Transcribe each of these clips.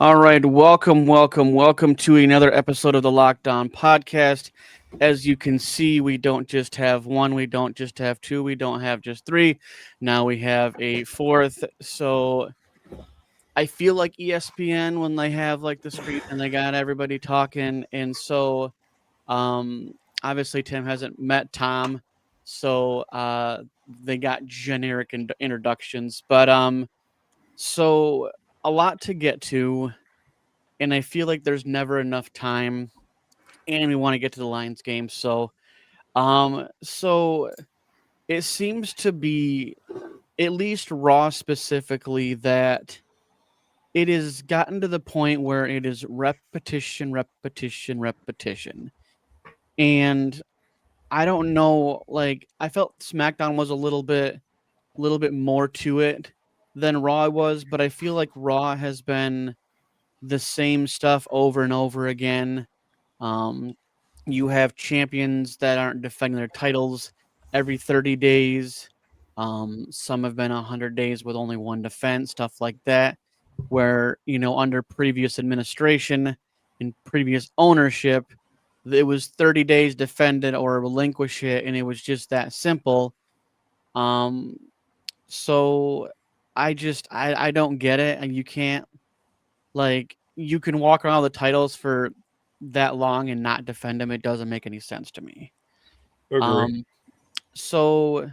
All right, welcome to another episode of the Lockdown Podcast. As you can see, we don't just have one, we don't just have two, we don't have just three. Now we have a fourth. So I feel like ESPN when they have like the street and they got everybody talking. And so um obviously Tim hasn't met Tom, so they got generic introductions. But a lot to get to, and I feel like there's never enough time, and we want to get to the Lions game. So it seems to be, at least Raw specifically, that it has gotten to the point where it is repetition, repetition, repetition. And I don't know, like I felt SmackDown was a little bit more to it than Raw was, but I feel like Raw has been the same stuff over and over again. Um, you have champions that aren't defending their titles every 30 days. Some have been 100 days with only one defense, stuff like that, where, under previous administration and previous ownership, it was 30 days defend it or relinquish it, and it was just that simple. Um, so I don't get it, and you can't, like, you can walk around with the titles for that long and not defend them. It doesn't make any sense to me. Agree. Um, so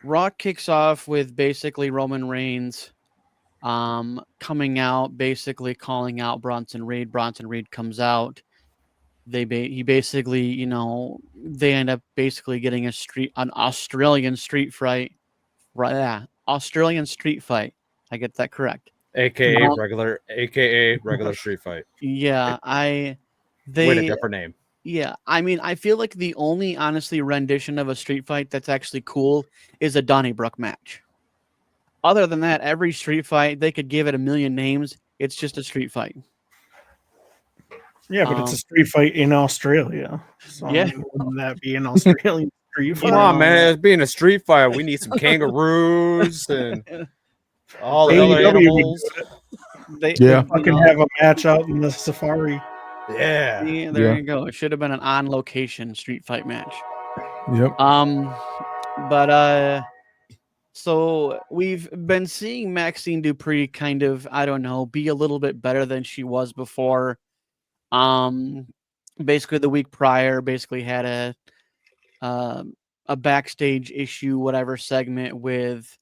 Raw kicks off with basically Roman Reigns coming out, basically calling out Bronson Reed. Bronson Reed comes out. He basically, they end up basically getting an Australian street fight. Right, yeah, Australian street fight. I get that correct. AKA Um, regular street fight yeah, with a they different name. Yeah, I mean, I feel like the only honestly rendition of a street fight that's actually cool is a Donnybrook match. Other than that, every street fight, they could give it a million names. It's just a street fight. Yeah, but it's a Um, street fight in Australia. So yeah, wouldn't that be an Australian street you Come fight? on, know, man! It's being a street fight. We need some kangaroos and all the other AEW would animals. do it. they, They Yeah. fucking have a match out in the safari. Yeah. yeah, there Yeah. you go. It should have been an on location street fight match. Yep. But so we've been seeing Maxine Dupree kind of, I don't know, be a little bit better than she was before. Um, Basically the week prior, basically had a backstage issue, whatever segment with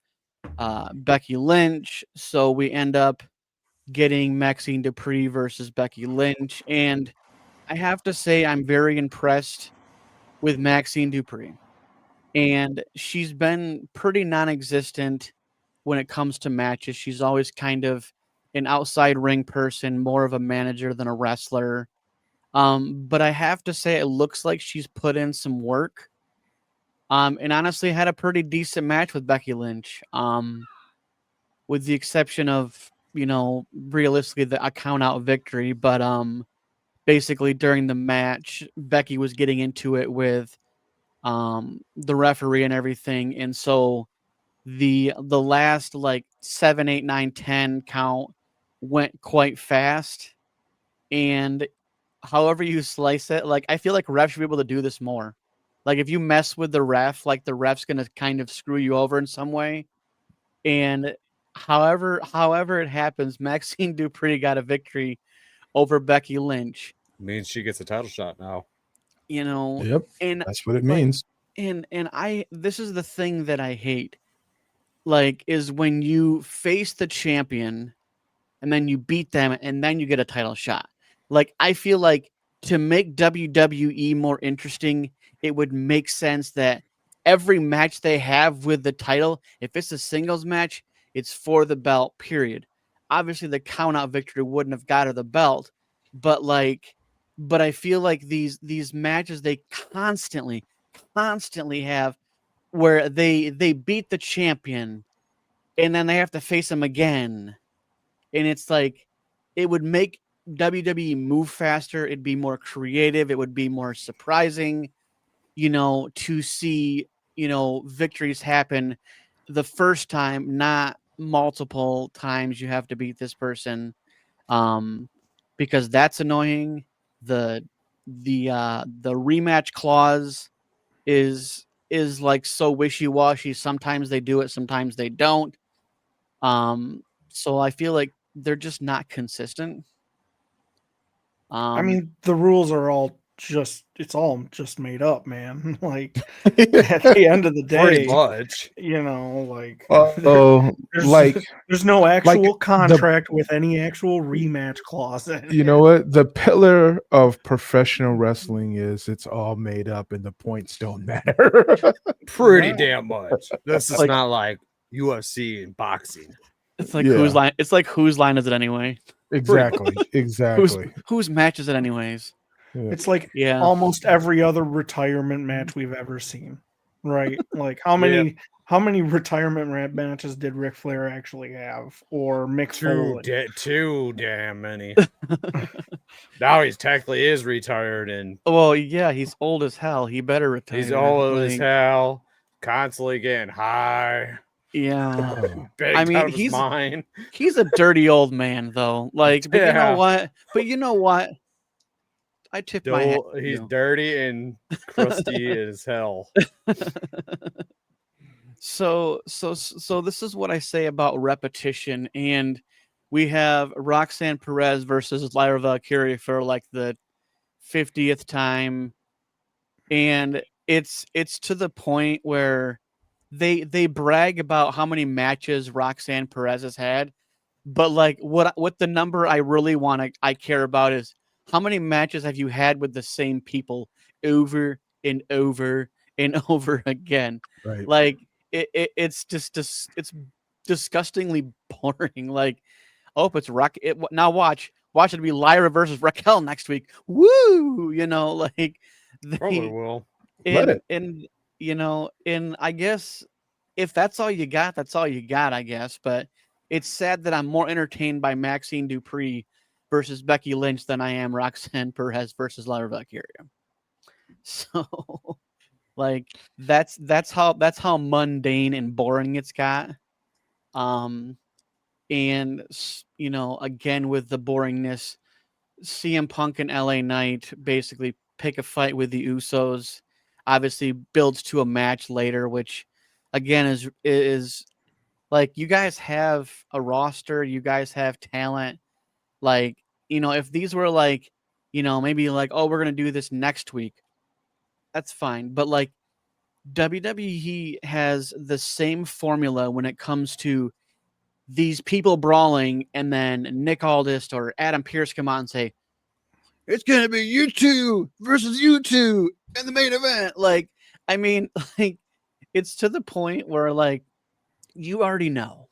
Becky Lynch. So we end up getting Maxine Dupree versus Becky Lynch, and I have to say I'm very impressed with Maxine Dupree. And she's been pretty non-existent when it comes to matches. She's always kind of an outside ring person, more of a manager than a wrestler. But I have to say, it looks like she's put in some work. And honestly, had a pretty decent match with Becky Lynch. With the exception of, realistically a count out victory. But basically during the match, Becky was getting into it with the referee and everything, and so the last like 7, 8, 9, 10 count went quite fast. And however you slice it, like, I feel like refs should be able to do this more. Like, if you mess with the ref, like, the ref's gonna kind of screw you over in some way. And however it happens, Maxine Dupree got a victory over Becky Lynch. Means she gets a title shot now. You know, Yep. and That's what it like, means. and I this is the thing that I hate, like, is when you face the champion and then you beat them and then you get a title shot. Like, I feel like to make WWE more interesting, it would make sense that every match they have with the title, if it's a singles match, it's for the belt, period. Obviously, the count out victory wouldn't have got her the belt, but I feel like these matches they constantly have where they beat the champion and then they have to face him again, and it's like, it would make WWE move faster. It'd be more creative. It would be more surprising, to see, victories happen the first time, not multiple times you have to beat this person. because that's annoying. The rematch clause is like so wishy-washy. Sometimes they do it, sometimes they don't. So I feel like they're just not consistent. I mean, the rules are all it's all just made up, man. Like at the end of the Pretty day, much. like Oh, there's like there's no actual the- contract with any actual rematch clause in you it. know what? The pillar of professional wrestling is it's all made up and the points don't matter. Pretty Yeah. damn much. This is Like- not like UFC and boxing. It's like Yeah. whose line? It's like whose line is it anyway? Exactly. Exactly. Whose match is it anyways? Yeah. It's like Yeah. almost every other retirement match we've ever seen, right? Like how many retirement matches did Ric Flair actually have, or Mick Foley? Too damn many. Now he's technically is retired and Well, yeah, he's old as hell. He better retire. he's old as like, hell, constantly getting high, Yeah. Oh, baked I mean, out of his he's- mind. He's a dirty old man though. Like, but you Yeah. know what? I tip my hat. to He's you. dirty and crusty as hell. So this is what I say about repetition, and we have Roxanne Perez versus Lyra Valkyria for like the 50th time, and it's to the point where they brag about how many matches Roxanne Perez has had, but like what the number I care about is how many matches have you had with the same people over and over and over again? right. Like it's just it's disgustingly boring. Like, oh, it's now watch it be Lyra versus Raquel next week. Woo! Like Probably will. Let it. and and I guess if that's all you got, that's all you got, I guess. But it's sad that I'm more entertained by Maxine Dupree versus Becky Lynch than I am Roxanne Perez versus Lyra Valkyria. So, like, that's how mundane and boring it's got. And again with the boringness, CM Punk and LA Knight basically pick a fight with the Usos. Obviously, builds to a match later, which again is like, you guys have a roster, you guys have talent. Like, if these were like, maybe like, oh, we're gonna do this next week, that's fine. But like, WWE has the same formula when it comes to these people brawling, and then Nick Aldis or Adam Pearce come out and say, it's gonna be you two versus you two in the main event. Like, I mean, like, it's to the point where like you already know.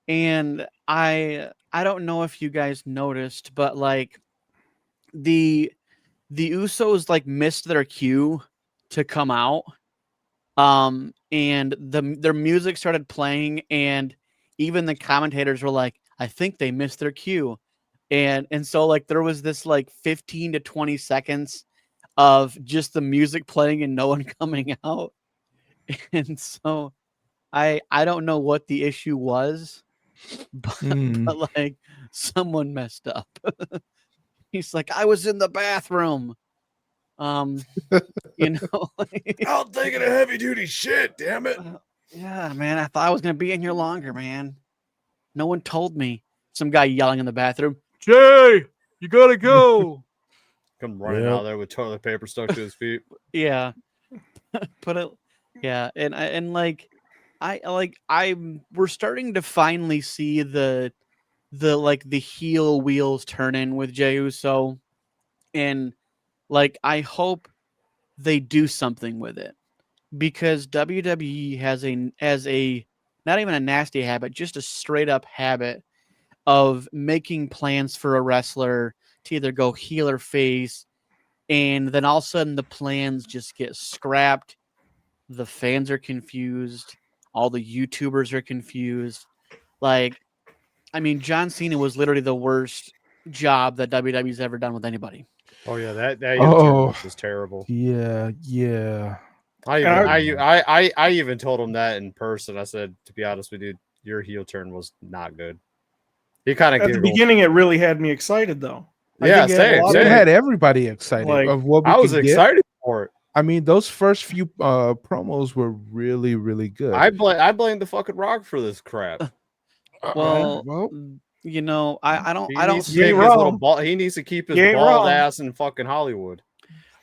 And I don't know if you guys noticed, but like the Usos like missed their cue to come out. And their music started playing, and even the commentators were like, I think they missed their cue. And so like there was this like 15 to 20 seconds of just the music playing and no one coming out. And so I don't know what the issue was, but, but like someone messed up. He's like, I was in the bathroom. Like, I'm taking a heavy duty shit, damn it. yeah, man, I thought I was gonna be in here longer, man. No one told me. Some guy yelling in the bathroom, Jay, you gotta go. Come running Yep. out there with toilet paper stuck to his feet. Yeah. Put it, yeah, and like we're starting to finally see the like the heel wheels turning with Jey Uso, and like I hope they do something with it, because WWE has a not even a nasty habit, just a straight up habit of making plans for a wrestler to either go heel or face, and then all of a sudden the plans just get scrapped. The fans are confused. All the YouTubers are confused. Like, I mean, John Cena was literally the worst job that WWE's ever done with anybody. Oh yeah, that Oh. YouTube was terrible. Yeah. I even told him that in person. I said, to be honest with you, your heel turn was not good. He kind of At the beginning, it really had me excited, though. I Yeah, think it had a same, lot It of- same. had everybody excited Like, of what we I was could get. excited for it. I mean, those first few promos were really, really good. I blame the fucking Rock for this crap. Well, well, you know, I don't He I don't needs to You ain't take his little wrong. ball. He needs to keep his You ain't bald wrong. ass in fucking Hollywood.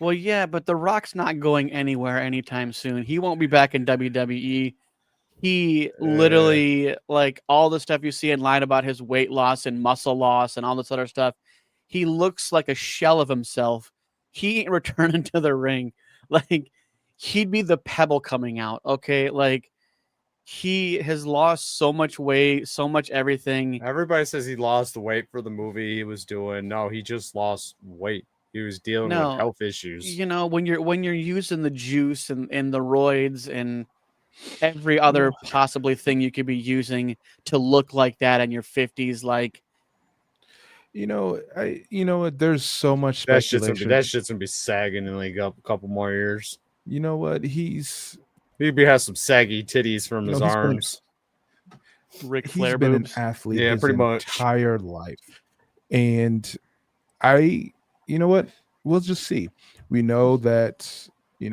Well, yeah, but The Rock's not going anywhere anytime soon. He won't be back in WWE. He literally, like, all the stuff you see in line about his weight loss and muscle loss and all this other stuff, he looks like a shell of himself. He ain't returning to the ring. Like, he'd be the pebble coming out, okay? Like, he has lost so much weight, so much everything. Everybody says he lost the weight for the movie he was doing. No, he just lost weight. He was dealing No, with health issues. You know, when you're using the juice and the roids and every other possibly thing you could be using to look like that in your 50s, like, you know what? There's so much That shit's speculation. gonna be sagging in like a couple more years. You know what? He's Maybe has some saggy titties from You his know, he's been- arms. Ric he's Flair been boobs. an athlete Yeah, his pretty much. entire life, and you know what? We'll just see. We know that he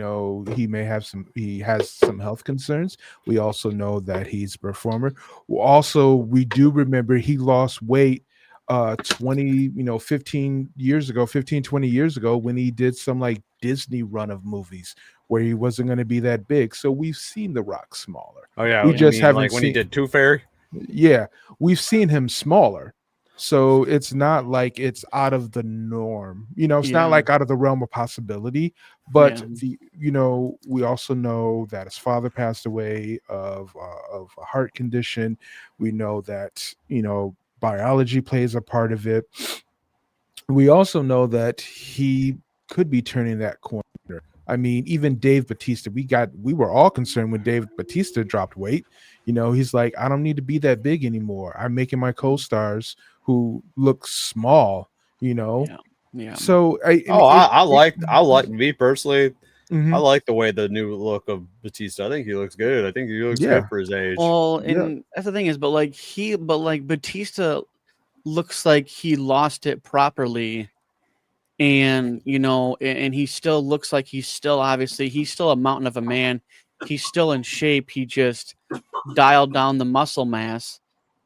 has some health concerns. We also know that he's a performer. Also, we do remember he lost weight 15 years ago, 20 years ago, when he did some like Disney run of movies where he wasn't going to be that big. So we've seen The Rock smaller. Oh yeah, We you just mean, haven't like when he seen- did Tooth Fairy. Yeah, we've seen him smaller. So it's not like it's out of the norm. It's Yeah. not like out of the realm of possibility. But Yeah. we also know that his father passed away of a heart condition. We know that biology plays a part of it. We also know that he could be turning that corner. I mean, even Dave Batista, we were all concerned when Dave Batista dropped weight. He's like, I don't need to be that big anymore. I'm making my co-stars who look small, Yeah. So I like me personally. Mhm. I like the way the new look of Batista. I think he looks good. I think he looks Yeah. good for his age. Well, Yeah. and that's the thing is, but Batista looks like he lost it properly, and and he still looks like he's still a mountain of a man. He's still in shape. He just dialed down the muscle mass,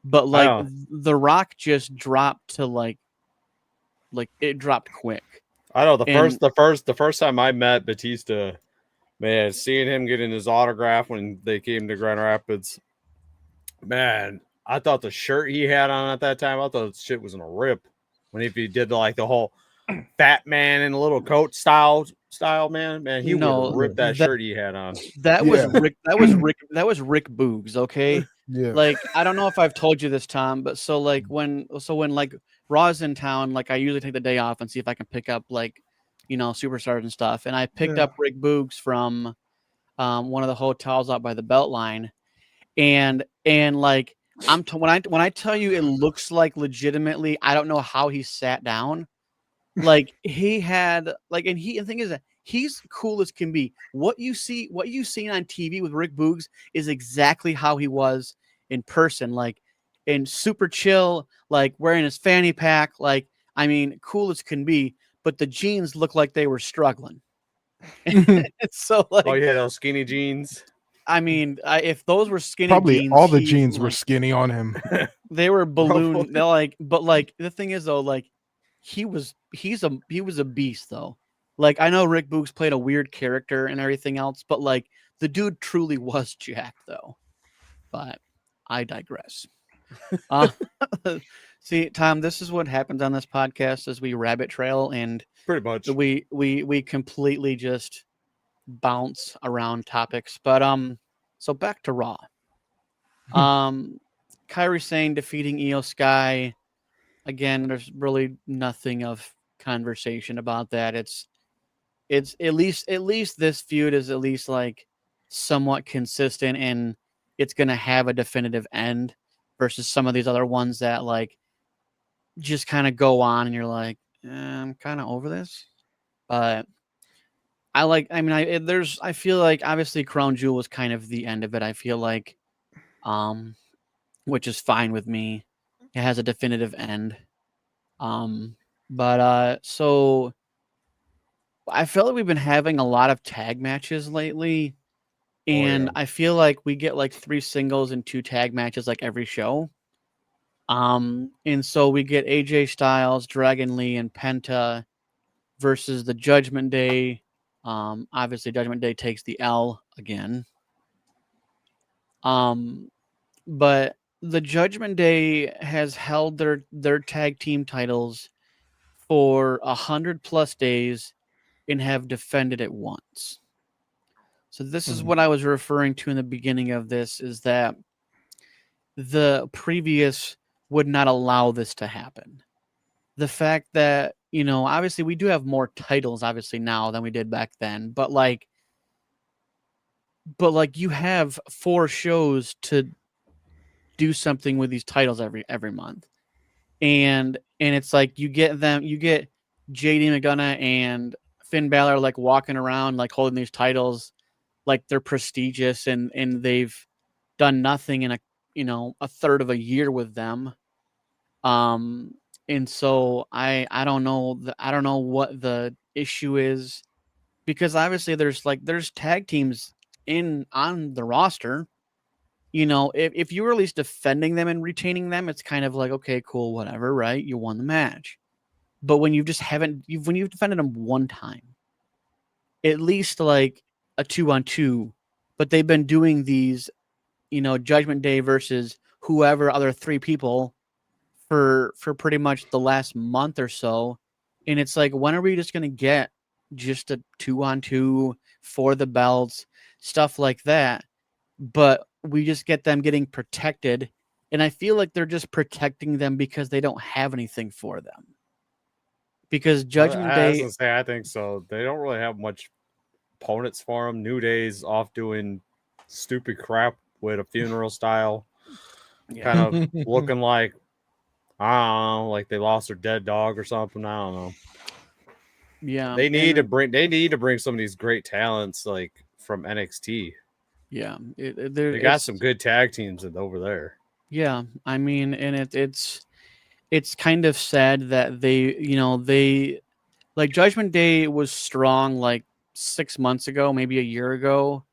but like know. The Rock just dropped to like it dropped quick. I know And- the first time I met Batista, man, seeing him getting his autograph when they came to Grand Rapids, man, I thought the shirt he had on at that time, I thought shit was gonna rip. When if he did the whole fat man in a little coat style, man, he would have ripped that shirt he had on. That was Rick. That was Rick Boogs. Okay. Yeah. Like, I don't know if I've told you this, Tom, but when like Raw's in town, like I usually take the day off and see if I can pick up like, superstars and stuff. And I picked Yeah. up Rick Boogs from one of the hotels out by the Beltline, and like when I tell you it looks like legitimately, I don't know how he sat down. Like he had like, and the thing is that he's cool as can be. What you seen on TV with Rick Boogs is exactly how he was in person, like in super chill, like wearing his fanny pack, like I mean, cool as can be. But the jeans look like they were struggling. So like, Oh yeah, those skinny jeans. I mean, if those were skinny Probably jeans, all the he, jeans were like, skinny on him. they were balloon. Probably. They're like, but like the thing is though, like he was a beast though. Like I know Rick Boogs played a weird character and everything else, but like the dude truly was jacked though. But I digress. See, Tom, this is what happens on this podcast: is we rabbit trail and Pretty much. we completely just bounce around topics. But so back to Raw. Kairi Sane defeating Io Sky. Again, there's really nothing of conversation about that. It's at least this feud is at least like somewhat consistent and it's gonna have a definitive end versus some of these other ones that like just kind of go on and you're like, I'm kind of over this. But I feel like obviously Crown Jewel was kind of the end of it. I feel like, which is fine with me. it has a definitive end. So I feel like we've been having a lot of tag matches lately, and yeah. I feel like we get like 3 singles and 2 tag matches like every show. And so we get AJ Styles, Dragon Lee, and Penta versus the Judgment Day. Obviously, Judgment Day takes the L again. But the Judgment Day has held their tag team titles for 100+ days and have defended it once. So this is what I was referring to in the beginning of this, is that the previous would not allow this to happen. The fact that, obviously we do have more titles obviously now than we did back then, but like you have 4 shows to do something with these titles every month. And it's like you get JD McDonough and Finn Balor like walking around like holding these titles like they're prestigious, and they've done nothing in a third of a year with them. And so I don't know what the issue is, because obviously there's tag teams on the roster. If you were at least defending them and retaining them, it's kind of like, okay, cool, whatever, right? You won the match. But when you've defended them one time, at least like a 2-on-2, but they've been doing these, Judgment Day versus whoever other 3 people for pretty much the last month or so. And it's like, when are we just going to get just a 2-on-2 for the belts, stuff like that? But we just get them getting protected. And I feel like they're just protecting them because they don't have anything for them. Because Judgment I was Day, gonna say, I think so. They don't really have much opponents for them. New Day's off doing stupid crap with a funeral style, kind of looking like, I don't know, like they lost their dead dog or something. I don't know. yeah, They need to bring some of these great talents like from NXT. yeah, They got some good tag teams over there. Yeah, I mean, and it's kind of sad that they like Judgment Day was strong like 6 months ago, maybe a year ago,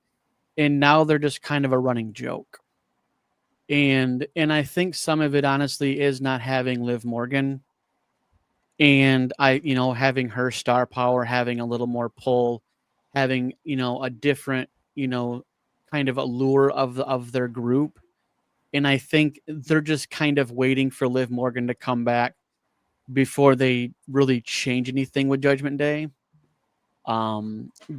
and now they're just kind of a running joke. And I think some of it honestly is not having Liv Morgan, and having her star power, having a little more pull, having a different kind of allure of their group. And I think they're just kind of waiting for Liv Morgan to come back before they really change anything with Judgment Day.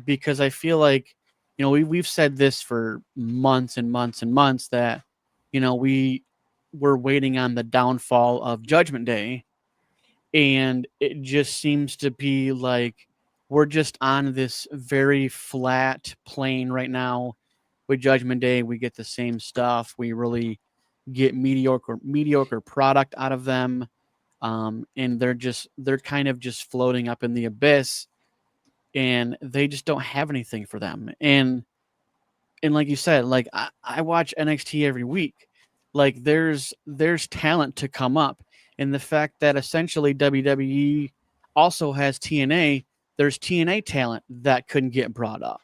Because I feel like, we've said this for months and months and months that, we were waiting on the downfall of Judgment Day. And it just seems to be like we're just on this very flat plane right now with Judgment Day. We get the same stuff. We really get mediocre product out of them. And they're kind of just floating up in the abyss, and they just don't have anything for them. And like you said, like I watch NXT every week. Like there's talent to come up. And the fact that essentially WWE also has TNA, there's TNA talent that couldn't get brought up.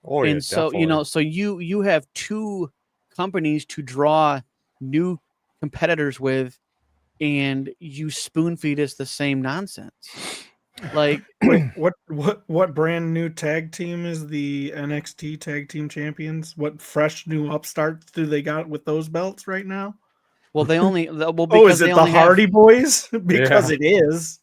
Oh yeah, And so, definitely. so you have 2 companies to draw new competitors with, and you spoon feed us the same nonsense. Like, Wait, what brand new tag team is the NXT Tag Team Champions? What fresh new upstarts do they got with those belts right now? well, Oh, is it the Hardy Boys? Because it is.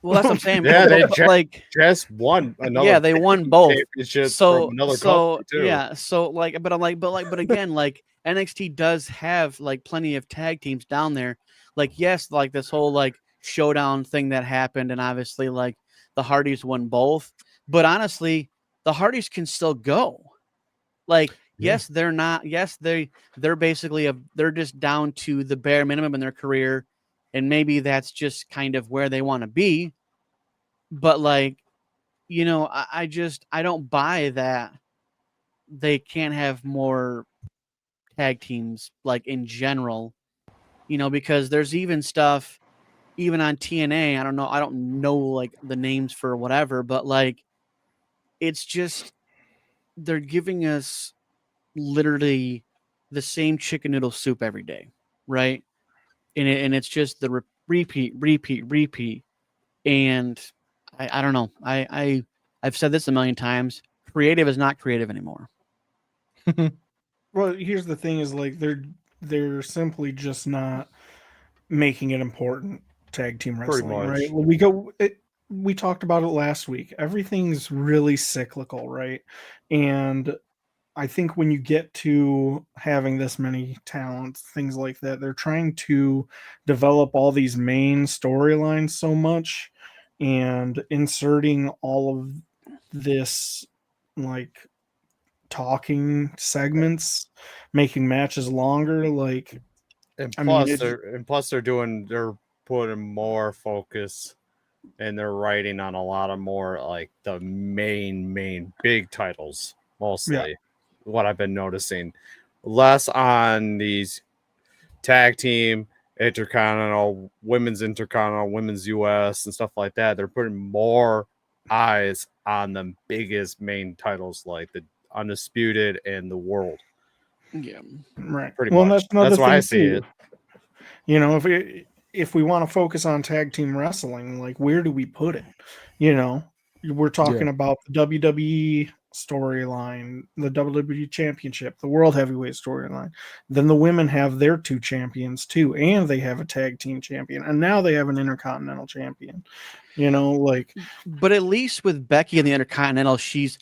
Well, that's what I'm saying. Yeah, they but like, just won another. yeah, they won both championships So from another company too. yeah, so like, but again, like NXT does have like plenty of tag teams down there. Like, yes, like this whole like showdown thing that happened, and obviously like the Hardys won both. But honestly, the Hardys can still go. Like, yes, they're not. Yes, they're basically they're just down to the bare minimum in their career, and maybe that's just kind of where they want to be. But like, I don't buy that they can't have more tag teams like in general. because there's even stuff even on TNA. I don't know like the names for whatever, but like it's just they're giving us literally the same chicken noodle soup every day, right? And it's just the repeat, and I don't know. I've said this a million times. Creative is not creative anymore. Well, here's the thing: is like they're simply just not making it important tag team Pretty wrestling, right? much. We talked about it last week. Everything's really cyclical, right? And I think when you get to having this many talents, things like that, they're trying to develop all these main storylines so much and inserting all of this like talking segments, making matches longer. Like, And I mean, plus they're putting more focus and they're writing on a lot of more like the main big titles mostly. What I've been noticing, less on these tag team, intercontinental, women's US and stuff like that. They're putting more eyes on the biggest main titles like the Undisputed and the World. Yeah. right. Pretty Well, much. that's another That's why I thing see too. it. If we want to focus on tag team wrestling, like where do we put it? We're talking about the WWE storyline, the WWE Championship, the World Heavyweight storyline. Then the women have their two champions too, and they have a tag team champion, and now they have an Intercontinental champion. But at least with Becky in the Intercontinental, she's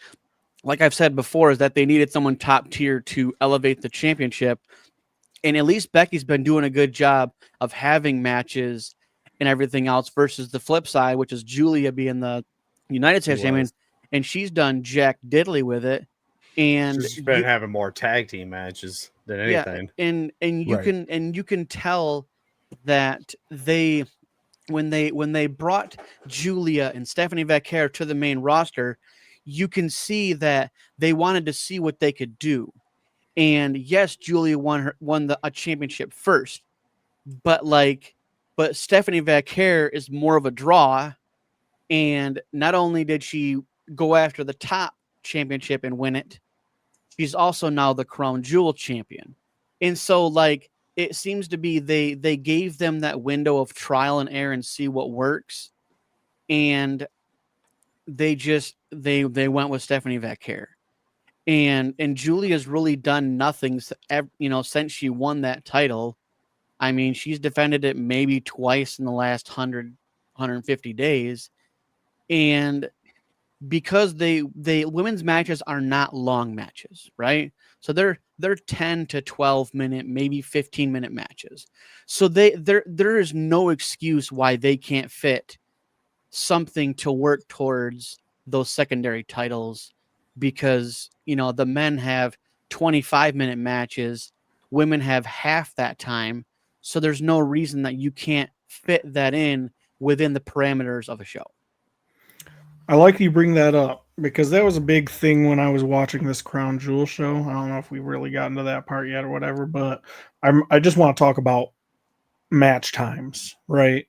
like I've said before, is that they needed someone top tier to elevate the championship. And at least Becky's been doing a good job of having matches and everything else versus the flip side, which is Julia being the United States champion, and she's done jack diddly with it. And she's been having more tag team matches than anything. Yeah, and you can tell that when they brought Julia and Stephanie Vaquer to the main roster, you can see that they wanted to see what they could do. And yes, Julia won a championship first, but Stephanie Vaquer is more of a draw. And not only did she go after the top championship and win it, she's also now the Crown Jewel champion. And so it seems to be they gave them that window of trial and error and see what works. And they went with Stephanie Vaquer. And Julia's really done nothing, since she won that title. I mean, she's defended it maybe twice in the last 150 days. And because they women's matches are not long matches, right? So they're 10 to 12 minute, maybe 15-minute matches. So there is no excuse why they can't fit something to work towards those secondary titles, because the men have 25-minute matches, women have half that time, so there's no reason that you can't fit that in within the parameters of a show. I like you bring that up because that was a big thing when I was watching this Crown Jewel show. I don't know if we really got into that part yet or whatever, but I just want to talk about match times, right?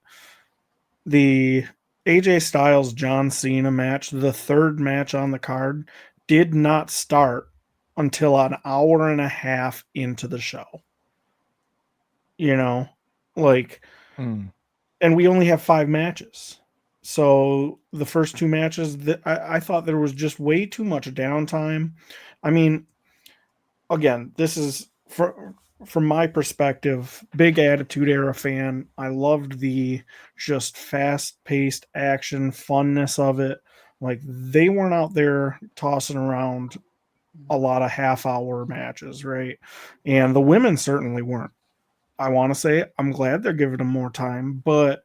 The AJ Styles John Cena match, the third match on the card, did not start until an hour and a half into the show. And we only have 5 matches. So the first 2 matches, I thought there was just way too much downtime. I mean, again, this is from my perspective, big Attitude Era fan. I loved the just fast-paced action funness of it. Like, they weren't out there tossing around a lot of half-hour matches, right? And the women certainly weren't. I want to say I'm glad they're giving them more time, but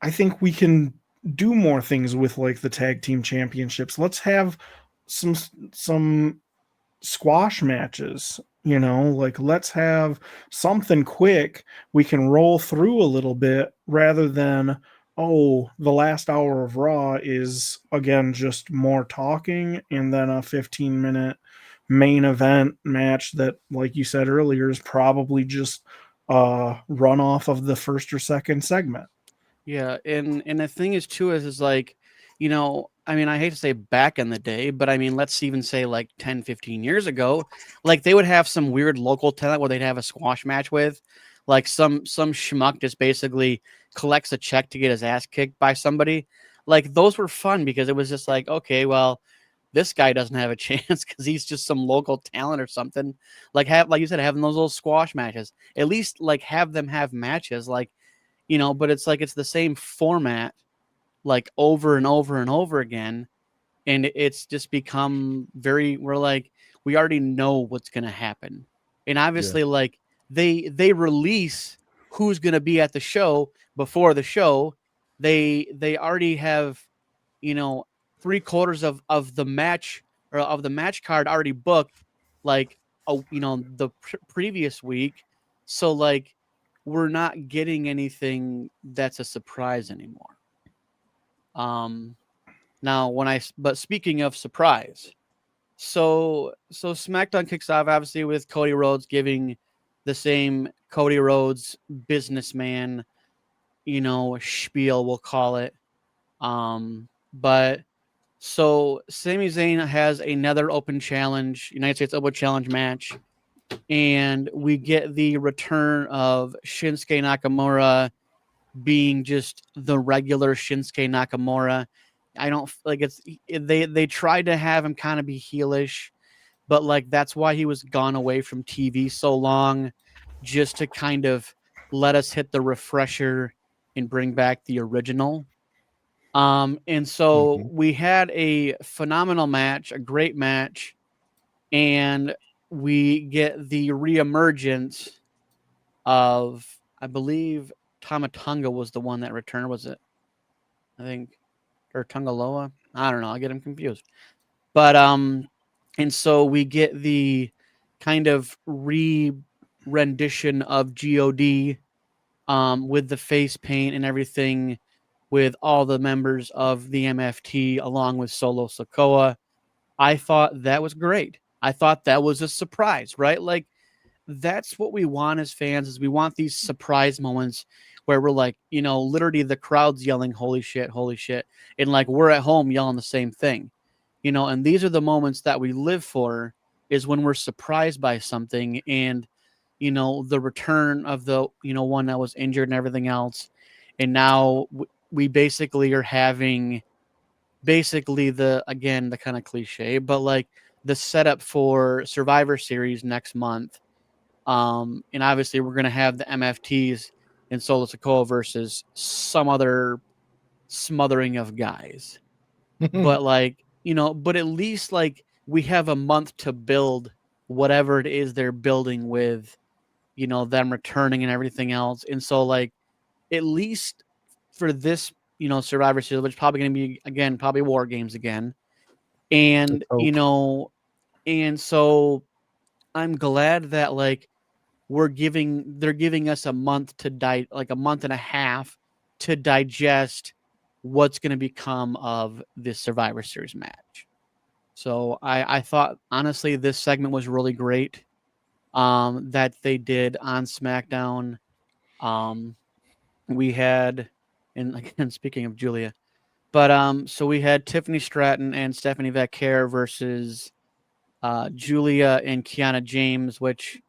I think we can do more things with the tag team championships. Let's have some squash matches, let's have something quick we can roll through a little bit rather than, the last hour of Raw is again just more talking and then a 15-minute main event match that, like you said earlier, is probably just run off of the first or second segment. Yeah, and the thing is too is like, I mean, I hate to say back in the day, but I mean, let's even say like 10, 15 years ago, like they would have some weird local talent where they'd have a squash match with, like some schmuck just basically collects a check to get his ass kicked by somebody. Like those were fun because it was just like, okay, well, this guy doesn't have a chance because he's just some local talent or something. Like you said, having those little squash matches. At least like have them have matches, like but it's like it's the same format like over and over and over again. And it's just become we're like, we already know what's going to happen. And obviously, like they release who's going to be at the show before the show. They already have, 3/4 of the match or of the match card already booked, like, the previous week. So like, we're not getting anything that's a surprise anymore. Now but speaking of surprise, so SmackDown kicks off obviously with Cody Rhodes giving the same Cody Rhodes businessman, spiel, we'll call it. But so Sami Zayn has another open challenge, United States Open Challenge match, and we get the return of Shinsuke Nakamura being just the regular Shinsuke Nakamura. I don't like they tried to have him kind of be heelish, but like that's why he was gone away from TV so long, just to kind of let us hit the refresher and bring back the original. And so we had a phenomenal match, a great match, and we get the reemergence of, I believe, Tama Tonga was the one that returned, was it? I think, or Tungaloa. I don't know. I get them confused. But and so we get the kind of rendition of God, with the face paint and everything, with all the members of the MFT along with Solo Sikoa. I thought that was great. I thought that was a surprise, right? Like that's what we want as fans, is we want these surprise moments where we're like, literally the crowd's yelling holy shit, and like we're at home yelling the same thing. And these are the moments that we live for, is when we're surprised by something. And the return of the one that was injured and everything else, and now we basically are having the kind of cliche, but like the setup for Survivor Series next month. And obviously we're going to have the MFTs and Solo Sikoa versus some other smothering of guys. But like, but at least like we have a month to build whatever it is they're building with, them returning and everything else. And so like, at least for this, Survivor Series, which is probably going to be, again, probably War Games again. And, and so I'm glad that like they're giving us a month to like a month and a half to digest what's going to become of this Survivor Series match. So I thought, honestly, this segment was really great, that they did on SmackDown. We had, and again, speaking of Julia, but so we had Tiffany Stratton and Stephanie Vaquer versus Julia and Kiana James, which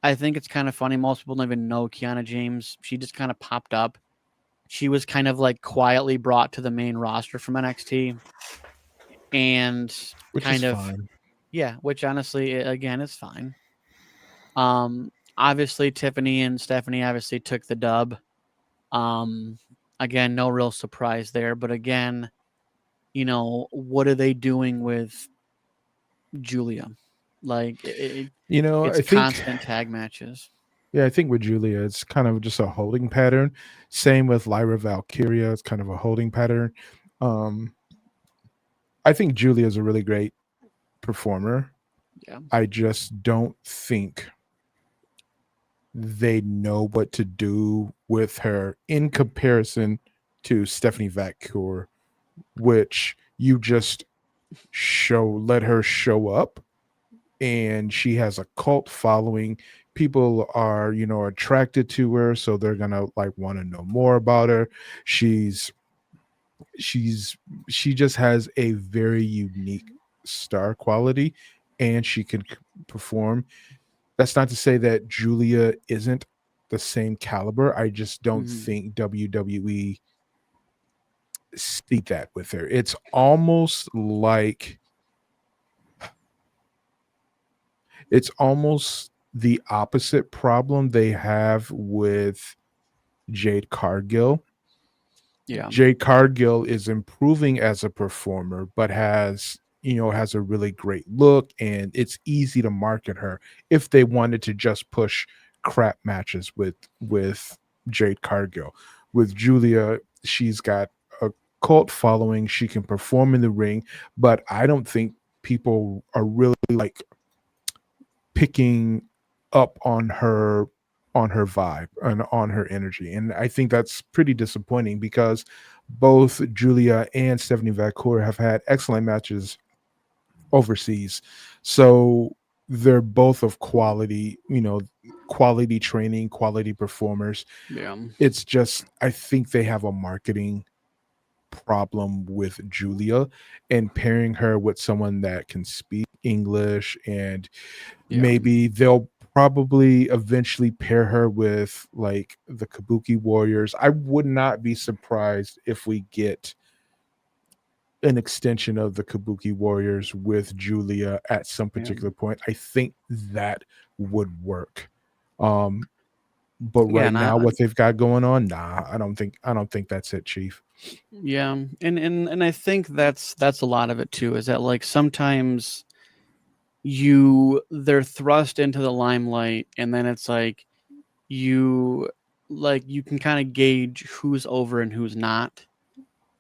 I think it's kind of funny. Most people don't even know Kiana James. She just kind of popped up. She was kind of like quietly brought to the main roster from NXT, and which kind is of fine. Yeah, which honestly, again, is fine. Obviously Tiffany and Stephanie obviously took the dub. Again, no real surprise there, but again, what are they doing with Julia? Like it's I think constant tag matches. Yeah, I think with Julia, it's kind of just a holding pattern. Same with Lyra Valkyria, it's kind of a holding pattern. I think Julia is a really great performer. Yeah. I just don't think they know what to do with her in comparison to Stephanie Vaquer, which you just let her show up, and she has a cult following. people are, you know, attracted to her, so they're gonna like want to know more about her. She's she just has a very unique star quality, and she can perform. That's not to say that Julia isn't the same caliber. I just don't Mhm. think WWE see that with her. It's almost like it's almost the opposite problem they have with Jade Cargill. Yeah. Jade Cargill is improving as a performer, but has, you know, has a really great look, and it's easy to market her if they wanted to just push crap matches with Jade Cargill. With Julia, she's got a cult following. She can perform in the ring, but I don't think people are really like picking up on her vibe and on her energy. And I think that's pretty disappointing because both Julia and Stephanie Vacour have had excellent matches overseas. So they're both of quality, you know, quality training, quality performers. Yeah. It's just I think they have a marketing problem with Julia, and pairing her with someone that can speak English, and Yeah. maybe they'll probably eventually pair her with like the Kabuki Warriors. I would not be surprised if we get an extension of the Kabuki Warriors with Julia at some Yeah. particular point. I think that would work. Um, but Yeah, right and now, what they've got going on, nah, I don't think that's it, Chief. yeah, and I think that's a lot of it too, is that like sometimes they're thrust into the limelight, and then it's you you can kind of gauge who's over and who's not.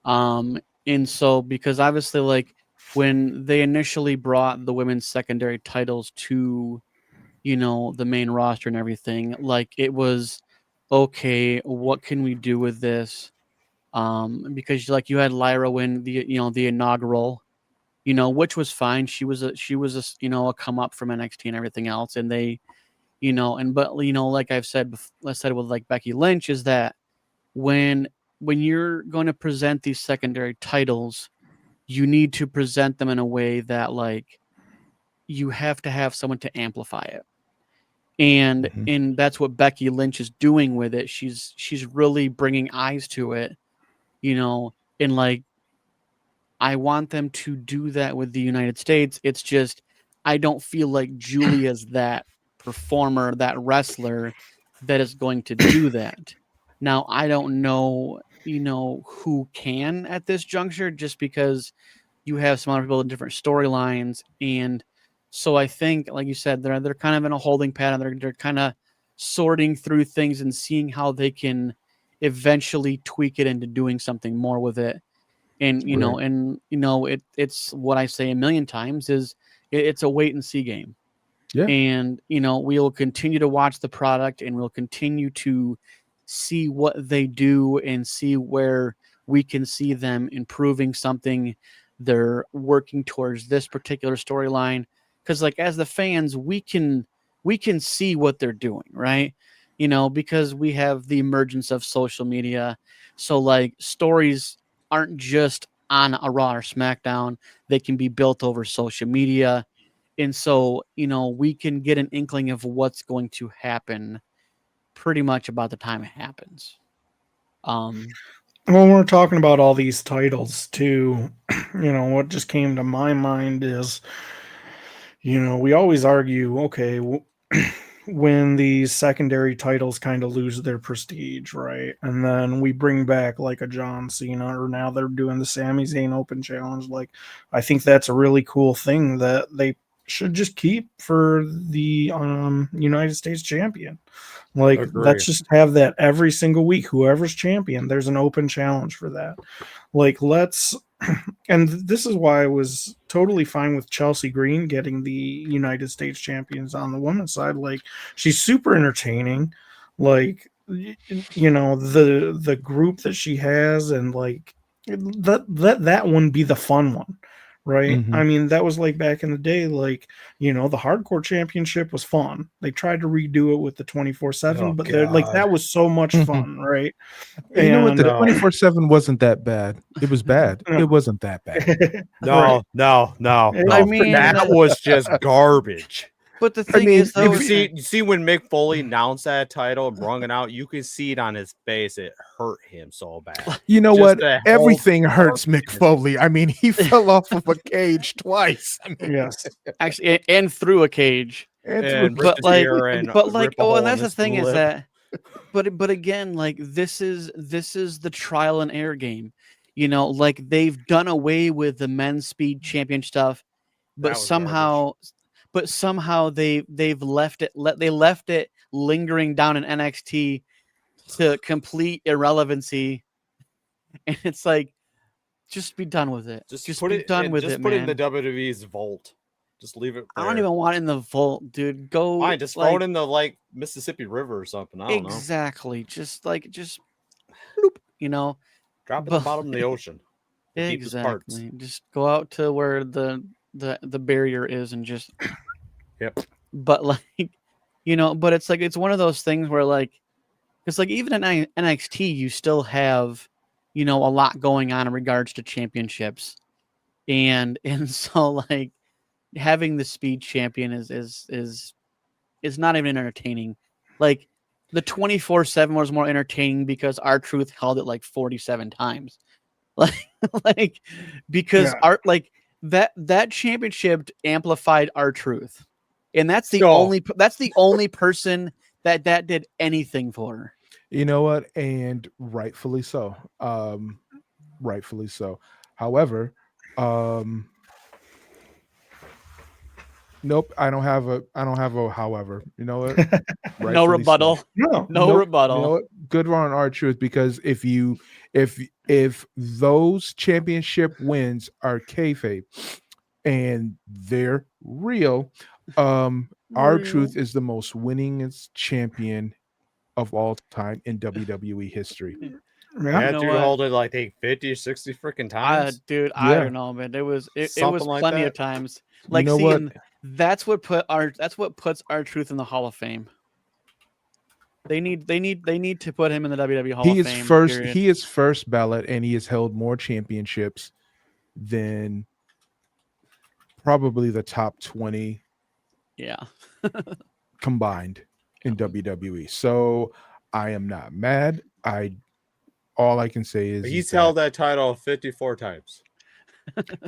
And so because obviously like when they initially brought the women's secondary titles to, you know, the main roster and everything, like it was okay, what can we do with this? Because like you had Lyra win the, you know, the inaugural, you know, which was fine. She was a you know, a come up from NXT and everything else, and they, you know, and but you know, like I've said, I said with like Becky Lynch, is that when when you're going to present these secondary titles, you need to present them in a way that like you have to have someone to amplify it. And Mhm. and that's what Becky Lynch is doing with it. She's really bringing eyes to it, you know, and like I want them to do that with the United States. It's just I don't feel like Julia's that performer, that wrestler that is going to do that. Now, I don't know, you know, who can at this juncture just because you have some other people in different storylines. And so I think, like you said, they're kind of in a holding pattern. They're kind of sorting through things and seeing how they can eventually tweak it into doing something more with it. And Right. it's what I say a million times is it's a wait and see game. Yeah. And we'll continue to watch the product, and we'll continue to see what they do and see where we can see them improving something they're working towards this particular storyline, because like as the fans we can see what they're doing, right? Because we have the emergence of social media, so like stories aren't just on a Raw or SmackDown. They can be built over social media, and so, we can get an inkling of what's going to happen pretty much about the time it happens. Um, When we're talking about all these titles, too, what just came to my mind is, we always argue, okay, when these secondary titles kind of lose their prestige, right? And then we bring back like a John Cena, or now they're doing the Sami Zayn Open Challenge. Like, I think that's a really cool thing that they should just keep for the United States champion. Like, Agree. let's just have that every single week. Whoever's champion, there's an open challenge for that. Like, and this is why I was totally fine with Chelsea Green getting the United States champions on the women's side. Like, she's super entertaining. Like, the group that she has, and like let that one be the fun one, right? Mhm. I mean, that was like back in the day, like, the hardcore championship was fun. They tried to redo it with the 24/7, Oh, but they're like, God. that was so much Mhm. fun, right? You know what? The And No. 24/7 wasn't that bad. It was bad. No. It wasn't that bad. No, no, no, It no. I was pretty mean, bad. That was just garbage. but the I thing mean, is, though, You see when Mick Foley announced that title and brung it out, you could see it on his face. It hurt him so bad. You know Just what? the whole Everything hurts Mick darkness. Foley. I mean, he fell off of a cage twice. I mean, Yes. actually, and through a cage. and through- And But rip his like, ear and but like, rip a oh, hole and in that's the his thing is lip. that, but again, like this is the trial and error game. Like they've done away with the men's speed champion stuff, That but was garbage. somehow they've left it lingering down in NXT to complete irrelevancy, and it's like, just be done with it. Just be done with it, put it in man. the WWE's vault. Just leave it I there. don't even want it in the vault, dude. Go Fine, just throw it in the like Mississippi River or something. I don't know. exactly. Just bloop, Drop it in But- the bottom of the ocean. The deepest parts. exactly. Just go out to where the barrier is and just Yep. But like, but it's like it's one of those things where like, it's like even in NXT you still have, a lot going on in regards to championships, and so like having the speed champion is not even entertaining. Like the 24/7 was more entertaining because R-Truth held it like 47 times. Like because Yeah. that championship amplified R-Truth. And that's the No. only person that did anything for. You know what? And rightfully so. Rightfully so. However, nope, I don't have a however. You know what? No Rightfully rebuttal. so. No. No Nope. rebuttal. You know what? Good on R-Truth, because if those championship wins are kayfabe and they're real, R-Truth is the most winningest champion of all time in WWE history. Yeah. That know dude what? held it like 50 or 60 freaking times. Dude, I Yeah. don't know, man. It was Something like plenty that. of times. Like, know see, what? and that's what puts R-Truth in the Hall of Fame. They need to put him in the WWE Hall He of is Fame. first. period. He is first ballot, and he has held more championships than probably the top 20 Yeah. combined in WWE. So I am not mad. All I can say is He's is held that title 54 times.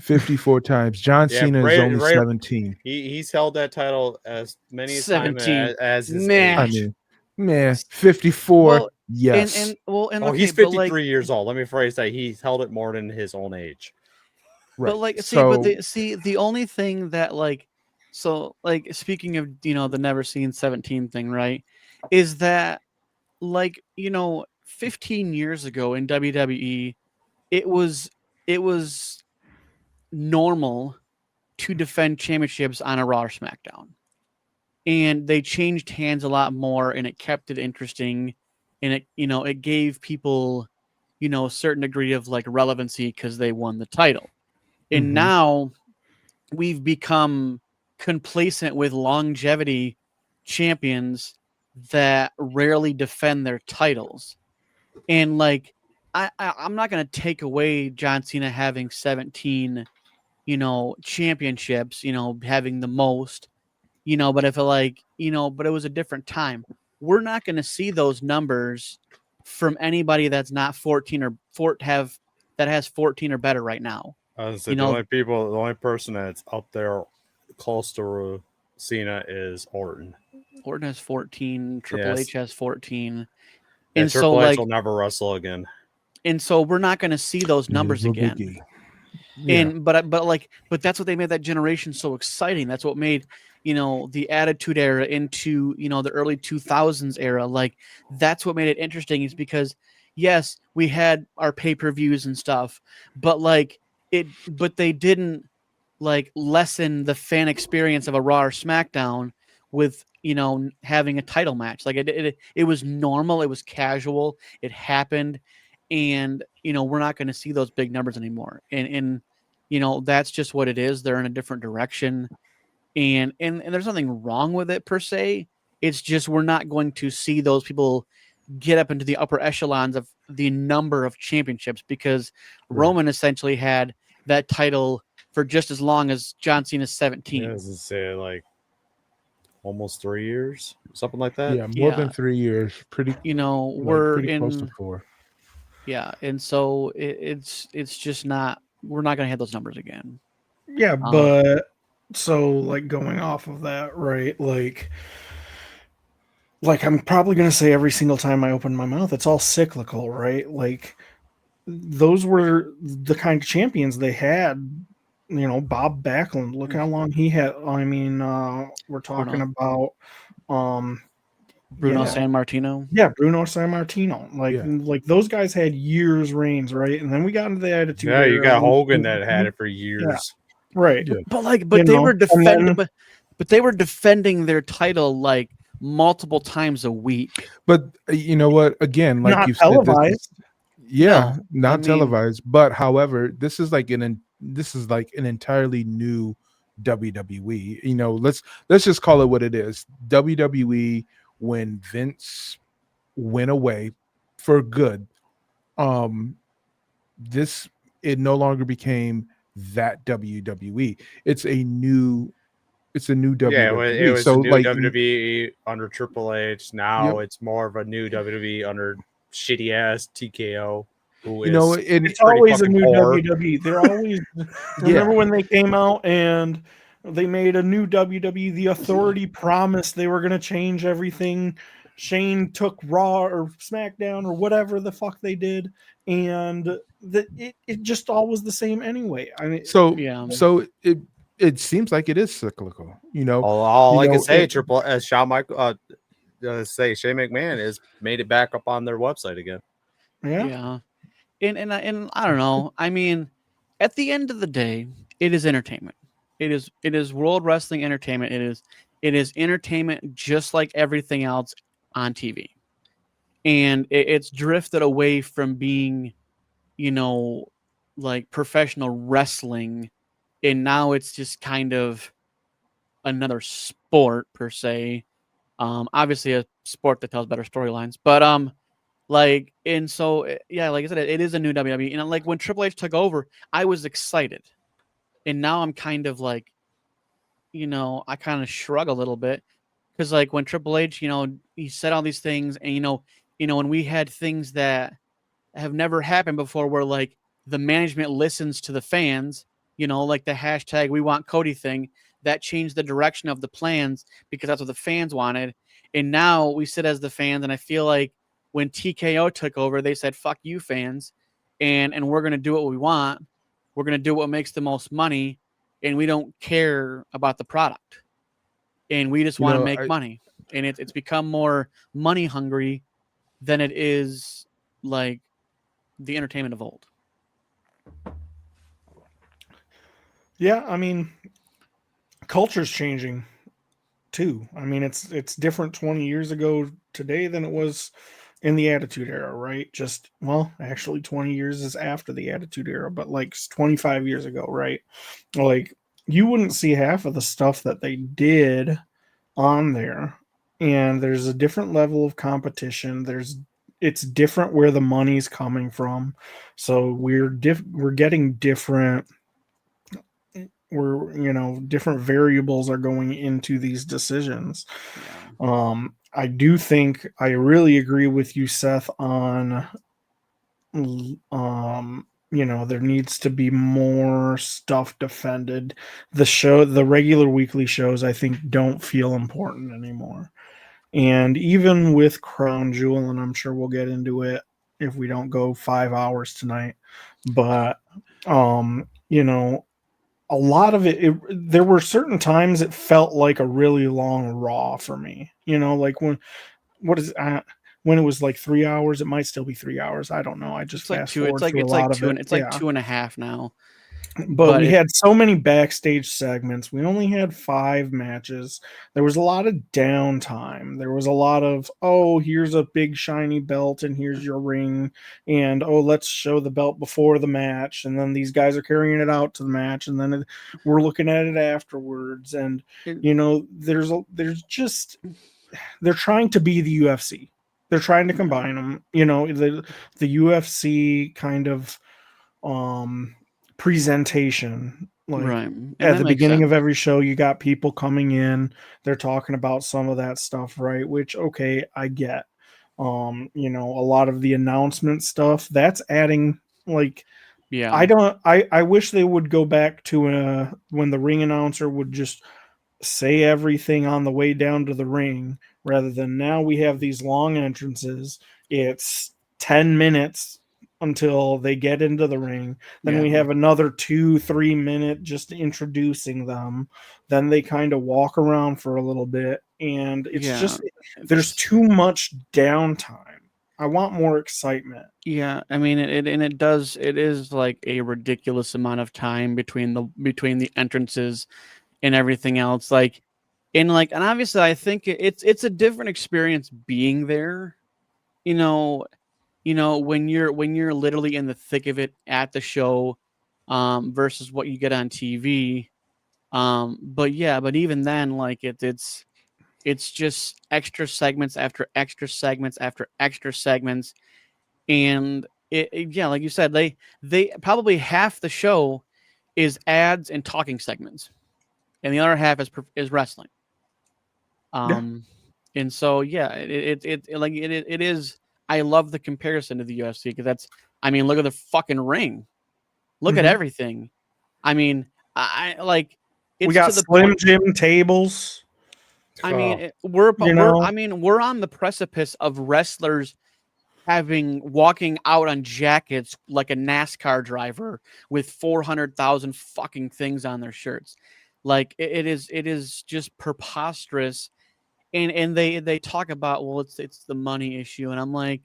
54 times. John Yeah, Cena is right- only right- 17. He's held that title as many times 17. as his Man. I age. mean, man, 54. Well, yes. And Oh, okay, he's but 53 like, years old. Let me phrase that. He's held it more than his own age. right. But like, so the only thing that like, so like, speaking of the never seen 17 thing, right, is that like 15 years ago in WWE, it was normal to defend championships on a Raw or SmackDown, and they changed hands a lot more, and it kept it interesting, and it gave people a certain degree of like relevancy because they won the title. And Mhm. now we've become complacent with longevity champions that rarely defend their titles. And like, I'm not going to take away John Cena having 17, championships, having the most, but if but it was a different time. We're not going to see those numbers from anybody that's not 14 or that has 14 or better right now. I was the only person that's up there close to Cena is Orton. Orton has 14, Triple Yes. H has 14. And And so Triple H like, will never wrestle again. and so we're not going to see those numbers Little again. Biggie. Yeah. And but that's what they made that generation so exciting. That's what made the Attitude Era into the early 2000s era. Like, that's what made it interesting, is because yes, we had our pay-per-views and stuff, but they didn't like lessen the fan experience of a Raw or SmackDown with having a title match. Like, it was normal, it was casual, it happened, and we're not going to see those big numbers anymore. And that's just what it is. They're in a different direction, and there's nothing wrong with it per se. It's just we're not going to see those people get up into the upper echelons of the number of championships, because Right. Roman essentially had that title for just as long as John Cena's 17. Yeah, I was gonna say like almost 3 years, something like that. Yeah, more than Yeah. 3 years. Pretty We're pretty close to in 4. yeah, and so it's just not, we're not going to have those numbers again. Yeah, but so like going off of that, right? Like I'm probably going to say every single time I open my mouth, it's all cyclical, right? Like those were the kind of champions they had. Bob Backlund, look how long he had. I mean, we're talking about Bruno yeah. San Martino. Yeah, Bruno San Martino. Yeah. Like those guys had years reigns, right? And then we got into the attitude. Yeah, you era. got Hogan that had it for years. Right. Yeah. But they were defending, but they were defending their title like multiple times a week. But you know what? Again, like Not you said, televised. yeah, No, not I mean- televised. But however, this is like an entirely new WWE. Let's just call it what it is. WWE, when Vince went away for good, it no longer became that WWE. It's a new WWE. Yeah, it was so a new like WWE under Triple H. Now Yep. it's more of a new WWE under shitty ass TKO. Who you know, is and It's always a fucking new poor. WWE. They're always remember when they came out and they made a new WWE. The Authority promised they were going to change everything. Shane took Raw or SmackDown or whatever the fuck they did, and it just all was the same anyway. I mean, so Yeah. so it seems like it is cyclical. All I You can know, say, it- Triple Shane McMahon has made it back up on their website again. yeah. And I don't know. I mean, at the end of the day, it is entertainment. It is World Wrestling Entertainment. It is entertainment just like everything else on TV. And it's drifted away from being, like professional wrestling, and now it's just kind of another sport per se. Obviously a sport that tells better storylines, but like, and so yeah, like I said, it is a new WWE. And like when Triple H took over, I was excited, and now I'm kind of like, I kind of shrug a little bit, because like when Triple H, he said all these things, and when we had things that have never happened before, where like the management listens to the fans, like the hashtag "We Want Cody" thing, that changed the direction of the plans because that's what the fans wanted. And now we sit as the fans, and I feel like when TKO took over, they said, "Fuck you, fans," and we're gonna do what we want. We're gonna do what makes the most money, and we don't care about the product, and we just want to make money. And it's become more money hungry than it is like the entertainment of old. Yeah, I mean, culture's changing too. I mean, it's different 20 years ago today than it was in the Attitude Era, right? Actually 20 years is after the Attitude Era, but like 25 years ago, right? Like you wouldn't see half of the stuff that they did on there, and there's a different level of competition. It's different where the money's coming from. So we're getting different different variables are going into these decisions. I do think I really agree with you, Seth, on there needs to be more stuff defended. The regular weekly shows, I think, don't feel important anymore. And even with Crown Jewel, and I'm sure we'll get into it if we don't go 5 hours tonight, but a lot of it, there were certain times it felt like a really long Raw for me. Like when it was like 3 hours, it might still be 3 hours. I don't know. I just It's like fast two. forward It's like through a lot of it. It's like 2.5 now. But we it- had so many backstage segments. We only had 5 matches. There was a lot of downtime. There was a lot of, oh, here's a big shiny belt and here's your ring. And, oh, let's show the belt before the match. And then these guys are carrying it out to the match. And then we're looking at it afterwards. And, it- there's just, they're trying to be the UFC. They're trying to combine them. The UFC kind of presentation, like right. And at that the makes beginning of sense. every show you got people coming in, they're talking about some of that stuff, right? Which, okay, I get. A lot of the announcement stuff that's adding, like, Yeah. I wish they would go back to when the ring announcer would just say everything on the way down to the ring, rather than now we have these long entrances. It's 10 minutes until they get into the ring. Then we Yeah. have another 2-3 minute just introducing them. Then they kind of walk around for a little bit, and it's Yeah. just, there's too much downtime. I want more excitement. Yeah, I mean it is like a ridiculous amount of time between the entrances and everything else. And obviously I think it's a different experience being there. You know, when you're literally in the thick of it at the show, versus what you get on TV. But yeah, but even then, like it's just extra segments after extra segments after extra segments, and yeah, like you said, they probably half the show is ads and talking segments, and the other half is wrestling. Yeah. Um, and so yeah, it is. I love the comparison to the UFC because I mean, look at the fucking ring, look at Mhm. everything. I mean, I like We it's got to the Slim point. Jim tables. I mean, Oh, we're on the precipice of wrestlers walking out on jackets like a NASCAR driver with 400,000 fucking things on their shirts. Like it is just preposterous. And they talk about, well, it's the money issue, and I'm like,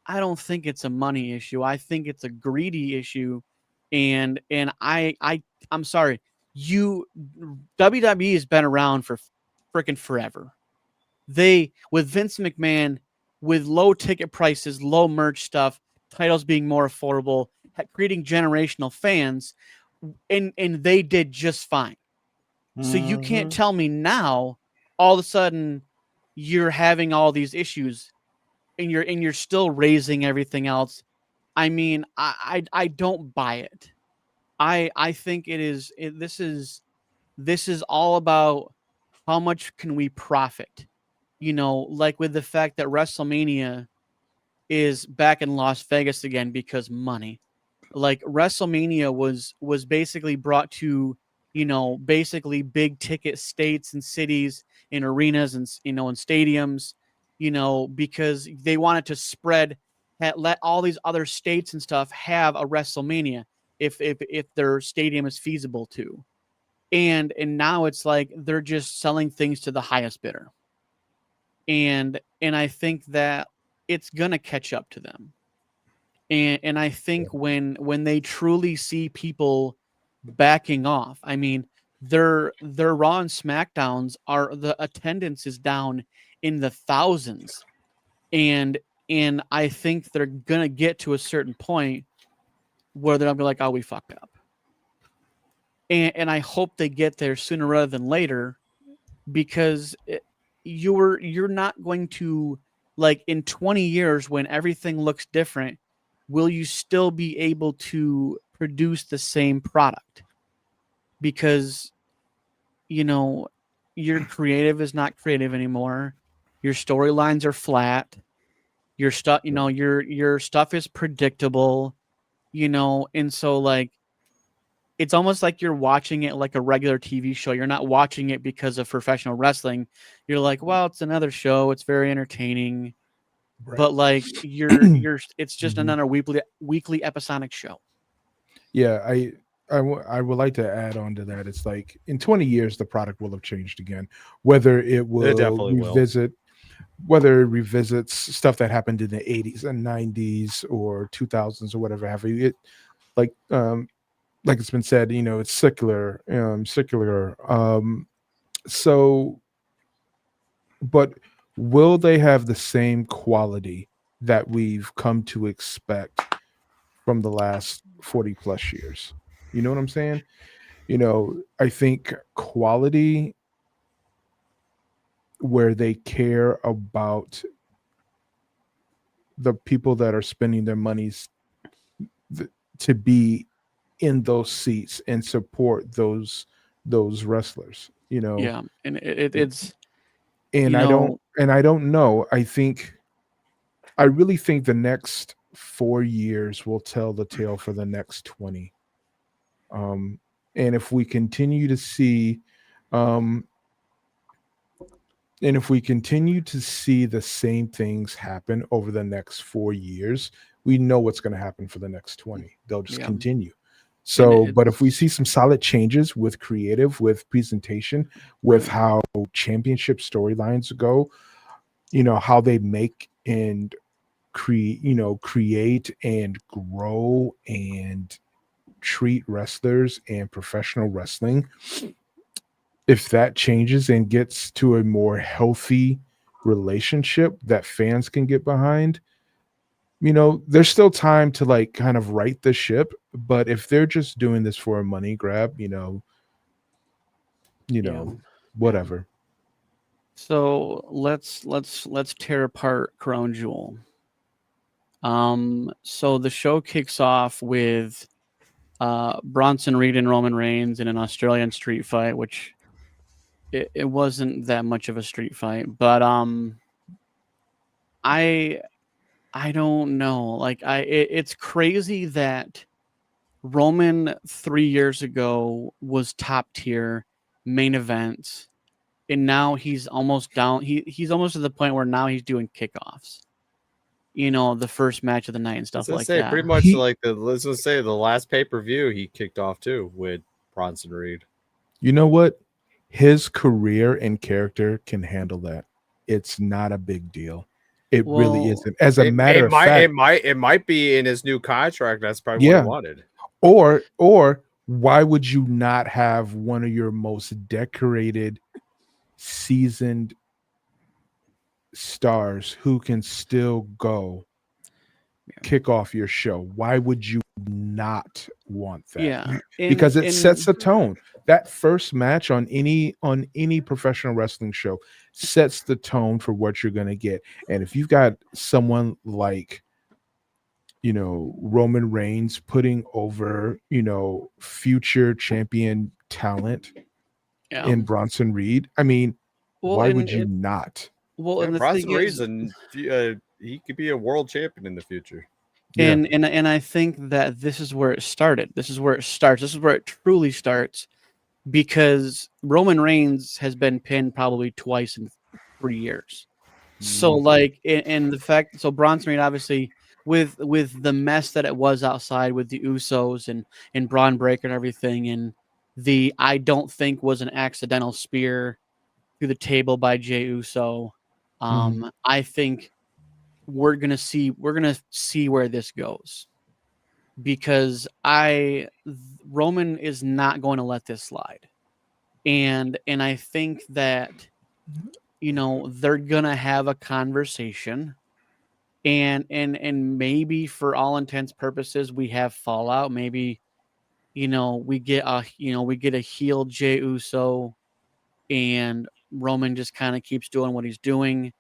I don't think it's a money issue. I think it's a greedy issue. And I'm sorry. You WWE has been around for freaking forever. They, with Vince McMahon, with low ticket prices, low merch stuff, titles being more affordable, creating generational fans, and they did just fine. So you can't mhm. tell me now all of a sudden you're having all these issues and you're still raising everything else. I mean, I don't buy it. I think this is all about how much can we profit. Like with the fact that WrestleMania is back in Las Vegas again because money. Like WrestleMania was basically brought to, basically big ticket states and cities and arenas and and stadiums, because they wanted to let all these other states and stuff have a WrestleMania if their stadium is feasible to. And now it's like they're just selling things to the highest bidder. And I think that it's gonna catch up to them. And I think when they truly see people backing off, I mean, their Raw and SmackDowns are the attendance is down in the thousands, and and I think they're gonna get to a certain point where they'll be like, oh, we fucked up, and I hope they get there sooner rather than later, because you're not going to, like, in 20 years when everything looks different, will you still be able to produce the same product? Because your creative is not creative anymore, your storylines are flat, your stuff your stuff is predictable, and so, like, it's almost like you're watching it like a regular TV show. You're not watching it because of professional wrestling. You're like, well, it's another show. It's very entertaining, but like it's just Mhm. another weekly episodic show. Yeah, I would like to add on to that. It's like in 20 years the product will have changed again. Whether it will definitely will. whether it revisits stuff that happened in the 80s and 90s or 2000s or whatever have you. Like like it's been said, it's secular, secular. So, but will they have the same quality that we've come to expect from the last 40 plus years? You know what I'm saying? I think quality where they care about the people that are spending their monies to be in those seats and support those wrestlers, Yeah, and it's and you I don't know and I don't know. I really think the next 4 years will tell the tale for the next 20. And if we continue to see um and if we continue to see the same things happen over the next 4 years, we know what's going to happen for the next 20. They'll just yeah, continue. and So, but if we it's see some solid changes with creative, with presentation, with right. how championship storylines go, how they make and create and grow and treat wrestlers and professional wrestling, if that changes and gets to a more healthy relationship that fans can get behind, there's still time to like kind of right the ship. But if they're just doing this for a money grab, Yeah, yeah. whatever. So let's tear apart Crown Jewel. So the show kicks off with Bronson Reed and Roman Reigns in an Australian street fight, which it wasn't that much of a street fight, but I I don't know. Like it's crazy that Roman 3 years ago was top tier main events, and now he's almost down. He's almost to the point where now he's doing kickoffs. The first match of the night and Let's stuff just like say that. pretty much He, like let's just say the last pay-per-view he kicked off too with Bronson Reed. you know what? His career and character can handle that. It's not a big deal. It really Well, isn't. As a It, matter it of might fact, it might be in his new contract. That's probably what yeah. he wanted. Or why would you not have one of your most decorated, seasoned stars who can still go kick off your show? Why would you not want that? yeah, Because it sets a tone. That first match on any professional wrestling show sets the tone for what you're going to get. And if you've got someone like Roman Reigns putting over future champion talent yeah. in Bronson Reed, I mean, Well, why and would you not? and the Bronson thing Reed's is, he could be a world champion in the future. Yeah. and I think that this is where it started. This is where it starts. This is where it truly starts, because Roman Reigns has been pinned probably twice in 3 years. So like, and the fact, so Bronson Reed obviously with the mess that it was outside with the Usos and Braun Breaker and everything, and the I don't think was an accidental spear through the table by Jey Uso. I think we're gonna see where this goes, because Roman is not going to let this slide, and I think that they're gonna have a conversation, and maybe for all intents purposes we have fallout. Maybe we get a heel Jey Uso, and Roman just kind of keeps doing what he's doing.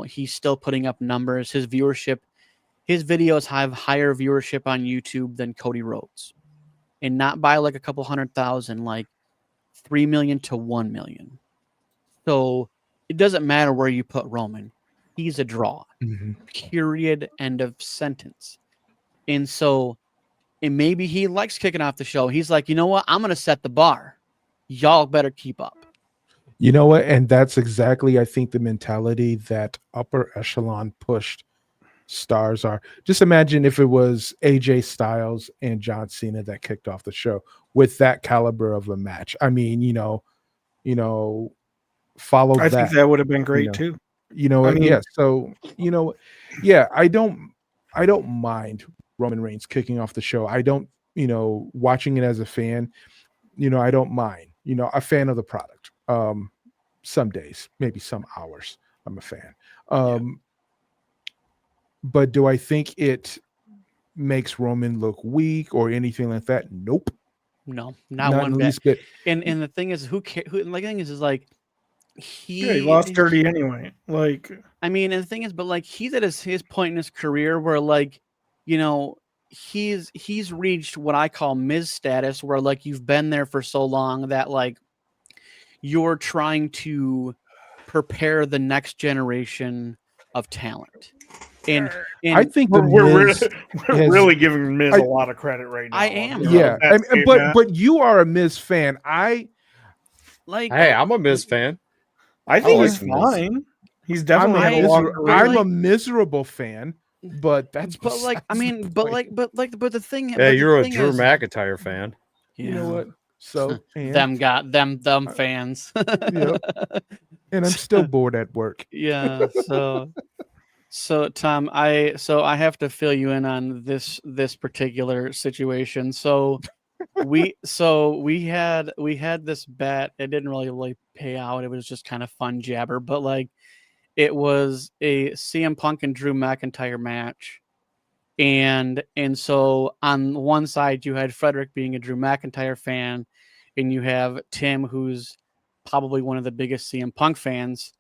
He's still putting up numbers. His videos have higher viewership on YouTube than Cody Rhodes, and not by like a couple 100,000, like 3 million to 1 million. So it doesn't matter where you put Roman. He's a draw. Period. End of sentence. And so, and maybe he likes kicking off the show. He's like, you know what? I'm going to set the bar. Y'all better keep up. You know what? And that's exactly, I think, the mentality that upper echelon pushed stars are. Just imagine if it was AJ Styles and John Cena that kicked off the show with that caliber of a match. I mean, follow I that. think that would have been great too. I mean, yeah. So, yeah, I don't mind Roman Reigns kicking off the show. I don't watching it as a fan, I don't mind, a fan of the product. Some days, maybe some hours, I'm a fan. But do I think it makes Roman look weak or anything like that? Nope. No, Not not in one the bit. least bit. And the thing is, who cares? Like, the thing is like Yeah, he lost 30 anyway. Like, I mean, and the thing is, but like he's at his point in his career where like, he's reached what I call Miz status, where like you've been there for so long that like you're trying to prepare the next generation of talent. And I think the we're Miz really, has- we're giving Miz a lot of credit right now. I am. yeah, That statement. but you are a Miz fan. like Hey, I'm a Miz fan. I think like he's Miz. fine. He's I'm definitely I- had a long but career. I'm a like- miserable fan, but that's but like I besides the mean, but point. the thing. Yeah, but the you're a thing Drew is, McIntyre fan. You know what? So and, them fans. Yep. and I'm still bored at work. Yeah. So Tom, I have to fill you in on this particular situation. So we had this bet. It didn't really pay out. It was just kind of fun jabber, but like it was a CM Punk and Drew McIntyre match. And so on one side you had Frederick being a Drew McIntyre fan, and you have Tim, who's probably one of the biggest CM Punk fans.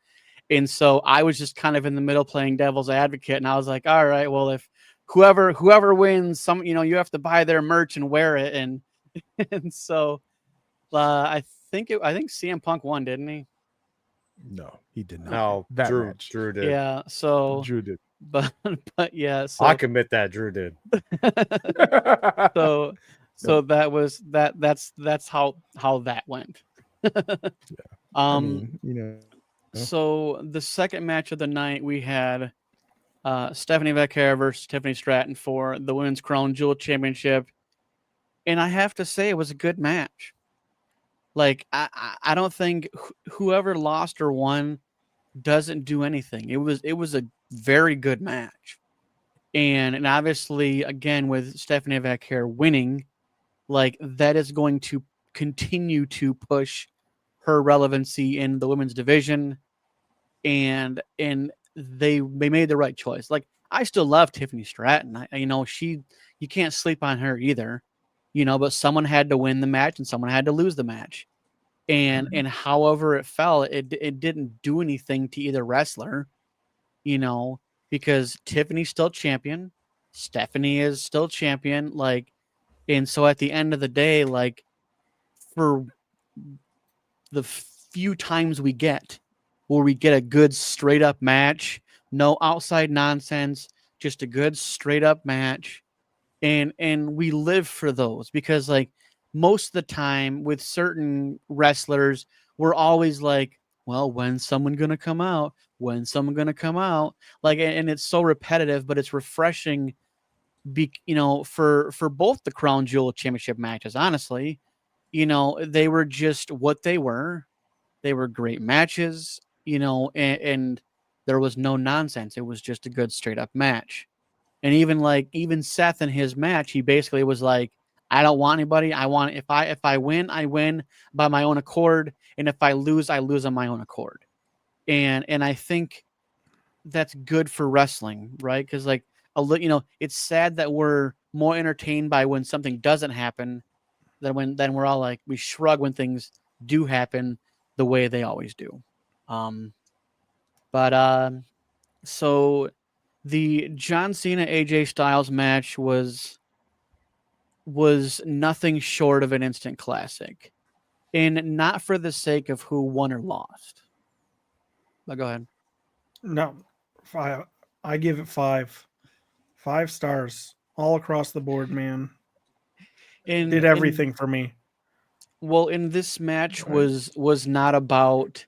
And so I was just kind of in the middle playing devil's advocate, and I was like, all right, well, if whoever wins, you have to buy their merch and wear it. And and so I think CM Punk won, didn't he? No, he did not. No, that Drew. match. Drew did. Yeah. So Drew did. but yeah, so I commit that Drew did. so that's how that went. I mean, So the second match of the night, we had Stephanie Vaquera versus Tiffany Stratton for the Women's Crown Jewel Championship, and I have to say it was a good match. Like I don't think whoever lost or won doesn't do anything. It was a very good match, and obviously again with Stephanie Vaquera winning, like that is going to continue to push her relevancy in the women's division, and they made the right choice. Like I still love Tiffany Stratton. You can't sleep on her either, but someone had to win the match and someone had to lose the match. And however it fell, it didn't do anything to either wrestler, because Tiffany's still champion, Stephanie is still champion, and so at the end of the day, like for the few times we get where we get a good straight up match, no outside nonsense, just a good straight up match, and we live for those, because like most of the time with certain wrestlers, we're always like, well, when's someone gonna come out? When's someone gonna come out? Like, and it's so repetitive, but it's refreshing. For both the Crown Jewel Championship matches, honestly, they were just what they were. They were great matches, and there was no nonsense. It was just a good straight up match. And even Seth in his match, he basically was like, I don't want anybody. If I win, I win by my own accord. And if I lose on my own accord. And I think that's good for wrestling, right? Because it's sad that we're more entertained by when something doesn't happen than we're all like, we shrug when things do happen the way they always do. So the John Cena AJ Styles match was nothing short of an instant classic, and not for the sake of who won or lost. But go ahead. No, I give it 5 stars all across the board, man. Did everything for me. Well, in this match was not about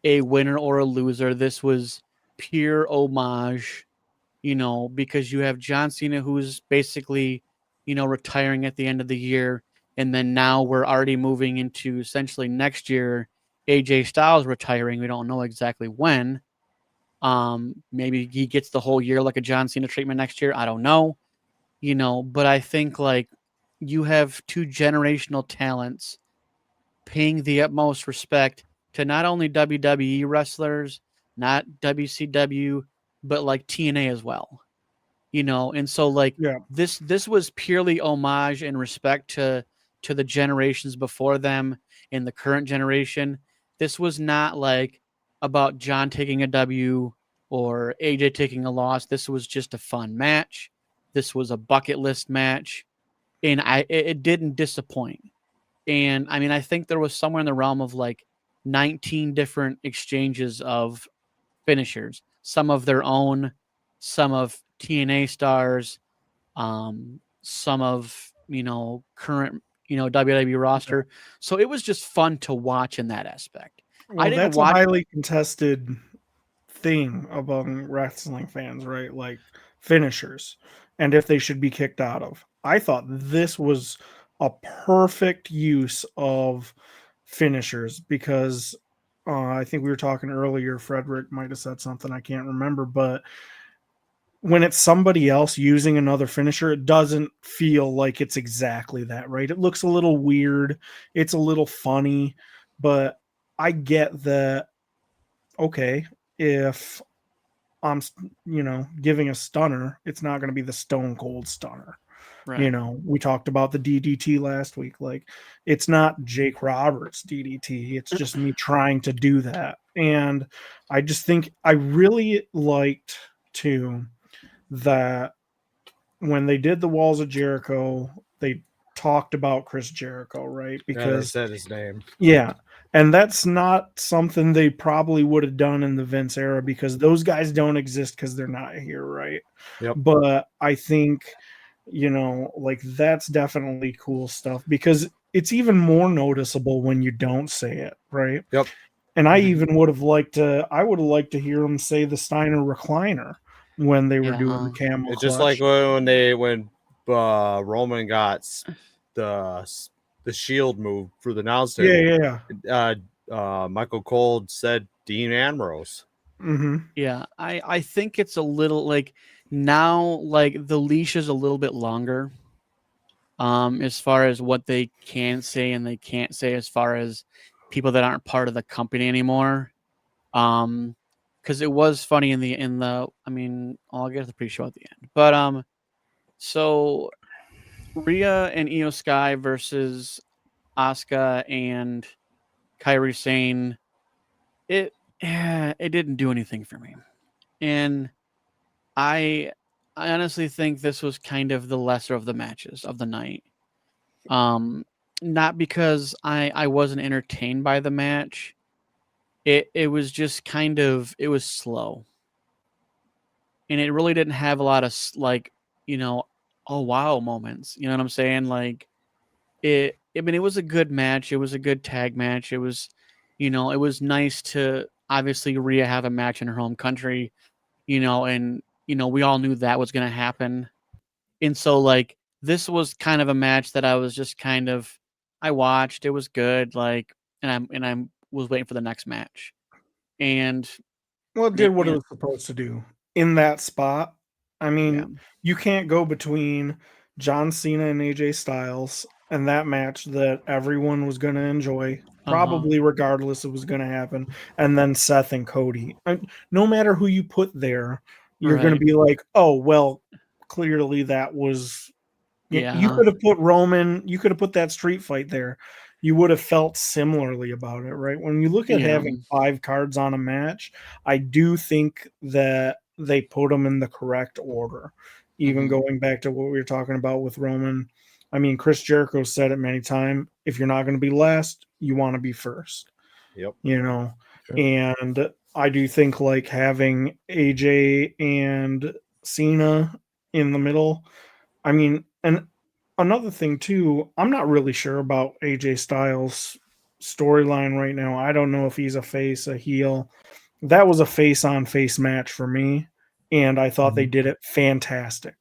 a winner or a loser. This was pure homage, because you have John Cena, who's basically, retiring at the end of the year. And then now we're already moving into essentially next year, AJ Styles retiring. We don't know exactly when. Maybe he gets the whole year like a John Cena treatment next year. I don't know, but I think you have two generational talents paying the utmost respect to not only WWE wrestlers, not WCW, but like TNA as well. And so like Yeah. this was purely homage and respect to the generations before them and the current generation. This was not like about John taking a W or AJ taking a loss. This was just a fun match. This was a bucket list match, and it didn't disappoint. And I mean, I think there was somewhere in the realm of like 19 different exchanges of finishers, some of their own, some of TNA stars, some of current WWE roster. So it was just fun to watch in that aspect. I Well, didn't that's a watch. highly contested thing among wrestling fans, right? Like finishers and if they should be kicked out of. I thought this was a perfect use of finishers because I think we were talking earlier. Frederick might have said something, I can't remember, but when it's somebody else using another finisher, it doesn't feel like it's exactly that, right? It looks a little weird, it's a little funny, but I get that. Okay, if I'm giving a stunner, it's not going to be the Stone Cold Stunner. Right. We talked about the DDT last week. Like, it's not Jake Roberts DDT. It's just me trying to do that. And I just think I really liked too that when they did the Walls of Jericho, they talked about Chris Jericho, right? Yeah, they Because said his name. yeah. And that's not something they probably would have done in the Vince era because those guys don't exist because they're not here, right? Yep. But I think, like that's definitely cool stuff because it's even more noticeable when you don't say it, right? Yep. And I even would have liked to hear them say the Steiner recliner when they were doing the camel It's clutch. just like when Roman got the shield move for the announce table. Yeah. Michael Cole said Dean Ambrose. Mm-hmm. Yeah, I think it's a little like now, like the leash is a little bit longer. As far as what they can say and they can't say, as far as people that aren't part of the company anymore. Because it was funny in the. I mean, I'll get to the pre-show at the end, but so Rhea and Io Sky versus Asuka and Kairi Sane. It didn't do anything for me, and I honestly think this was kind of the lesser of the matches of the night. Not because I wasn't entertained by the match. It was just kind of, it was slow. And it really didn't have a lot of oh wow moments. You know what I'm saying? Like I mean, it was a good match. It was a good tag match. It was, it was nice to obviously Rhea have a match in her home country, and we all knew that was going to happen. And so like this was kind of a match that I was just kind of, I watched, it was good, like, and I was waiting for the next match. And Well, it did what it was supposed to do in that spot. I mean, you can't go between John Cena and AJ Styles and that match that everyone was going to enjoy, probably regardless it was going to happen, and then Seth and Cody. No matter who you put there, you're going to be like, oh, well, clearly that was. You could have put Roman, you could have put that street fight there. You would have felt similarly about it, right? When you look at having 5 cards on a match, I do think that they put them in the correct order. Even going back to what we were talking about with Roman. I mean, Chris Jericho said it many times. If you're not going to be last, you want to be first. Yep. And I do think like having AJ and Cena in the middle. I mean, and another thing too, I'm not really sure about AJ Styles' storyline right now. I don't know if he's a face, a heel. That was a face-on-face match for me, and I thought they did it fantastic.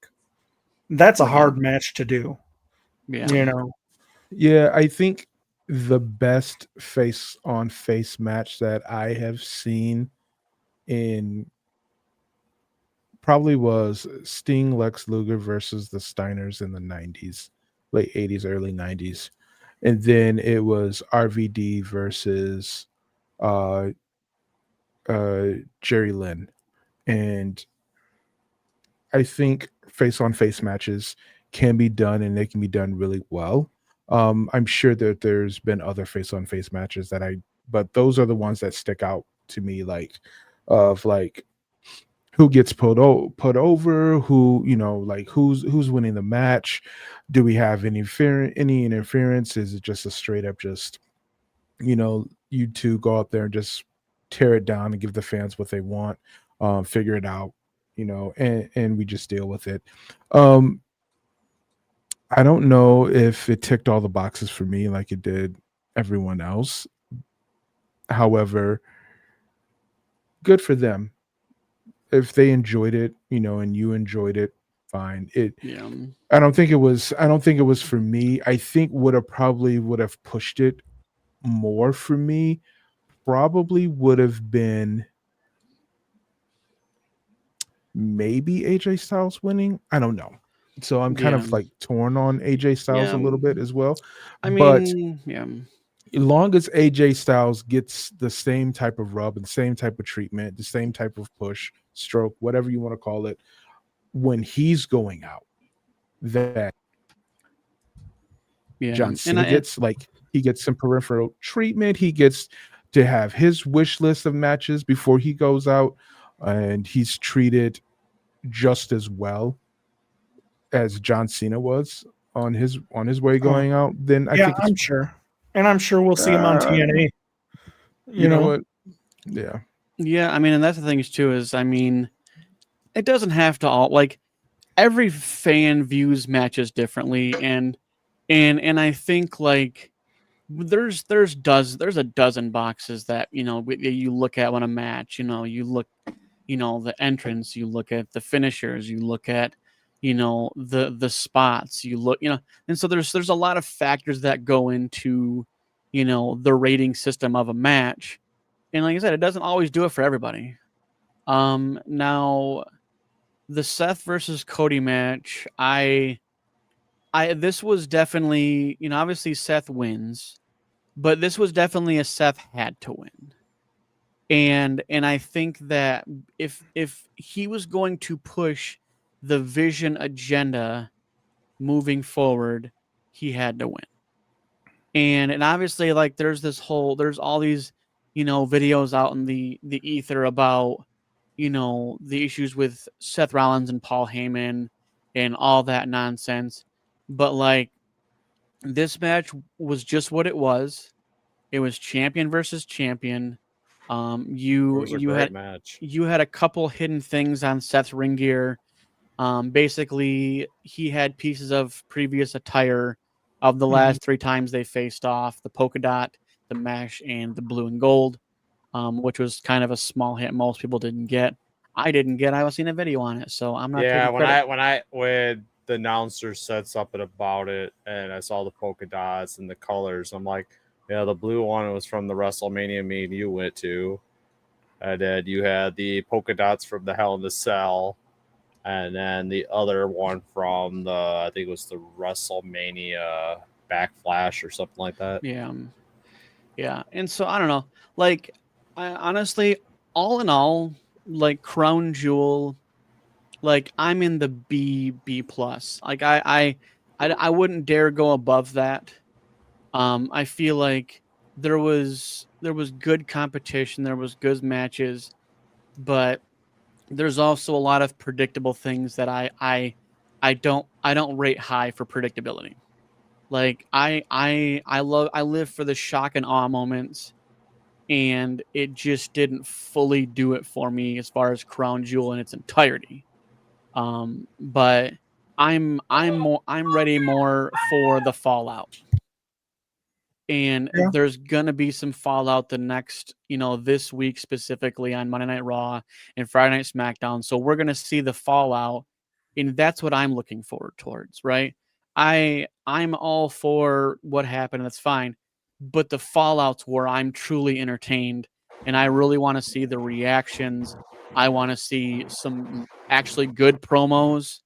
That's a hard match to do. Yeah, I think the best face-on-face match that I have seen in probably was Sting Lex Luger versus the Steiners in the 90s. late 80s, early 90s. And then it was RVD versus uh Jerry Lynn. And I think face on face matches can be done and they can be done really well. I'm sure that there's been other face on face matches but those are the ones that stick out to me, like of like who gets put over, who, like who's winning the match. Do we have any interference? Is it just a straight up just, you two go out there and just tear it down and give the fans what they want, figure it out, and we just deal with it. um I don't know if it ticked all the boxes for me like it did everyone else. However, good for them. If they enjoyed it, and you enjoyed it, fine. Yeah. I don't think it was for me. I think would have pushed it more for me probably would have been maybe AJ Styles winning. I don't know. So I'm kind of Yeah. like torn on AJ Styles a Yeah. little bit as well. I But mean, yeah. as long as AJ Styles gets the same type of rub and the same type of treatment, the same type of push, stroke, whatever you want to call it, when he's going out, that Yeah. John And Cena gets, like, he gets some peripheral treatment. He gets to have his wish list of matches before he goes out, and he's treated just as well as John Cena was on his way Oh, going out. Then I yeah, think it's I'm sure. And I'm sure we'll see him on TNA. you know what? Yeah. yeah, I mean, and that's the thing is too, is I mean, it doesn't have to all like every fan views matches differently, and I think like there's a dozen boxes that you look at when a match, you look, the entrance, you look at the finishers, you look at the spots, you look, and so there's a lot of factors that go into the rating system of a match, and like I said, it doesn't always do it for everybody. Now the Seth versus Cody match, I this was definitely, obviously Seth wins, but this was definitely a Seth had to win. And I think that if he was going to push the Vision agenda moving forward, he had to win. And obviously, like, there's all these videos out in the ether about the issues with Seth Rollins and Paul Heyman and all that nonsense. But like, this match was just what it was. It was champion versus champion. It You was a you great had match. you had a couple hidden things on Seth's ring gear. Basically, he had pieces of previous attire of the last three times they faced off: the polka dot, the mesh, and the blue and gold, which was kind of a small hit most people didn't get. I didn't get. I was seeing a video on it, so I'm not Yeah, taking credit. when the announcer said something about it, and I saw the polka dots and the colors, I'm like, yeah, the blue one was from the WrestleMania me and you went to, and then you had the polka dots from the Hell in the Cell, and then the other one from I think it was the WrestleMania Backflash or something like that. Yeah, yeah, and so I don't know. Like, I honestly, all in all, like Crown Jewel, like I'm in the B plus. Like I wouldn't dare go above that. I feel like there was good competition, there was good matches, but there's also a lot of predictable things that I don't rate high for predictability. Like I live for the shock and awe moments, and it just didn't fully do it for me as far as Crown Jewel in its entirety. But I'm ready more for the fallout. And Yeah. there's gonna be some fallout the next, this week specifically on Monday Night Raw and Friday Night SmackDown. So we're gonna see the fallout, and that's what I'm looking forward towards, right? I'm all for what happened, that's fine. But the fallout's where I'm truly entertained, and I really want to see the reactions. I want to see some actually good promos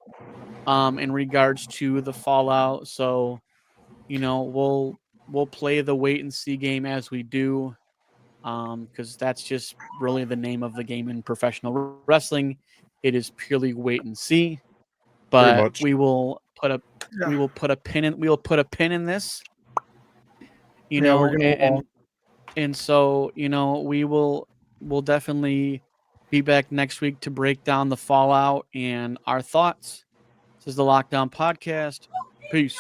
in regards to the fallout. So we'll play the wait and see game as we do, because that's just really the name of the game in professional wrestling. It is purely wait and see. But much. we will put a pin in this. We're gonna And so we'll definitely be back next week to break down the fallout and our thoughts. This is the Lockdown Podcast. Peace.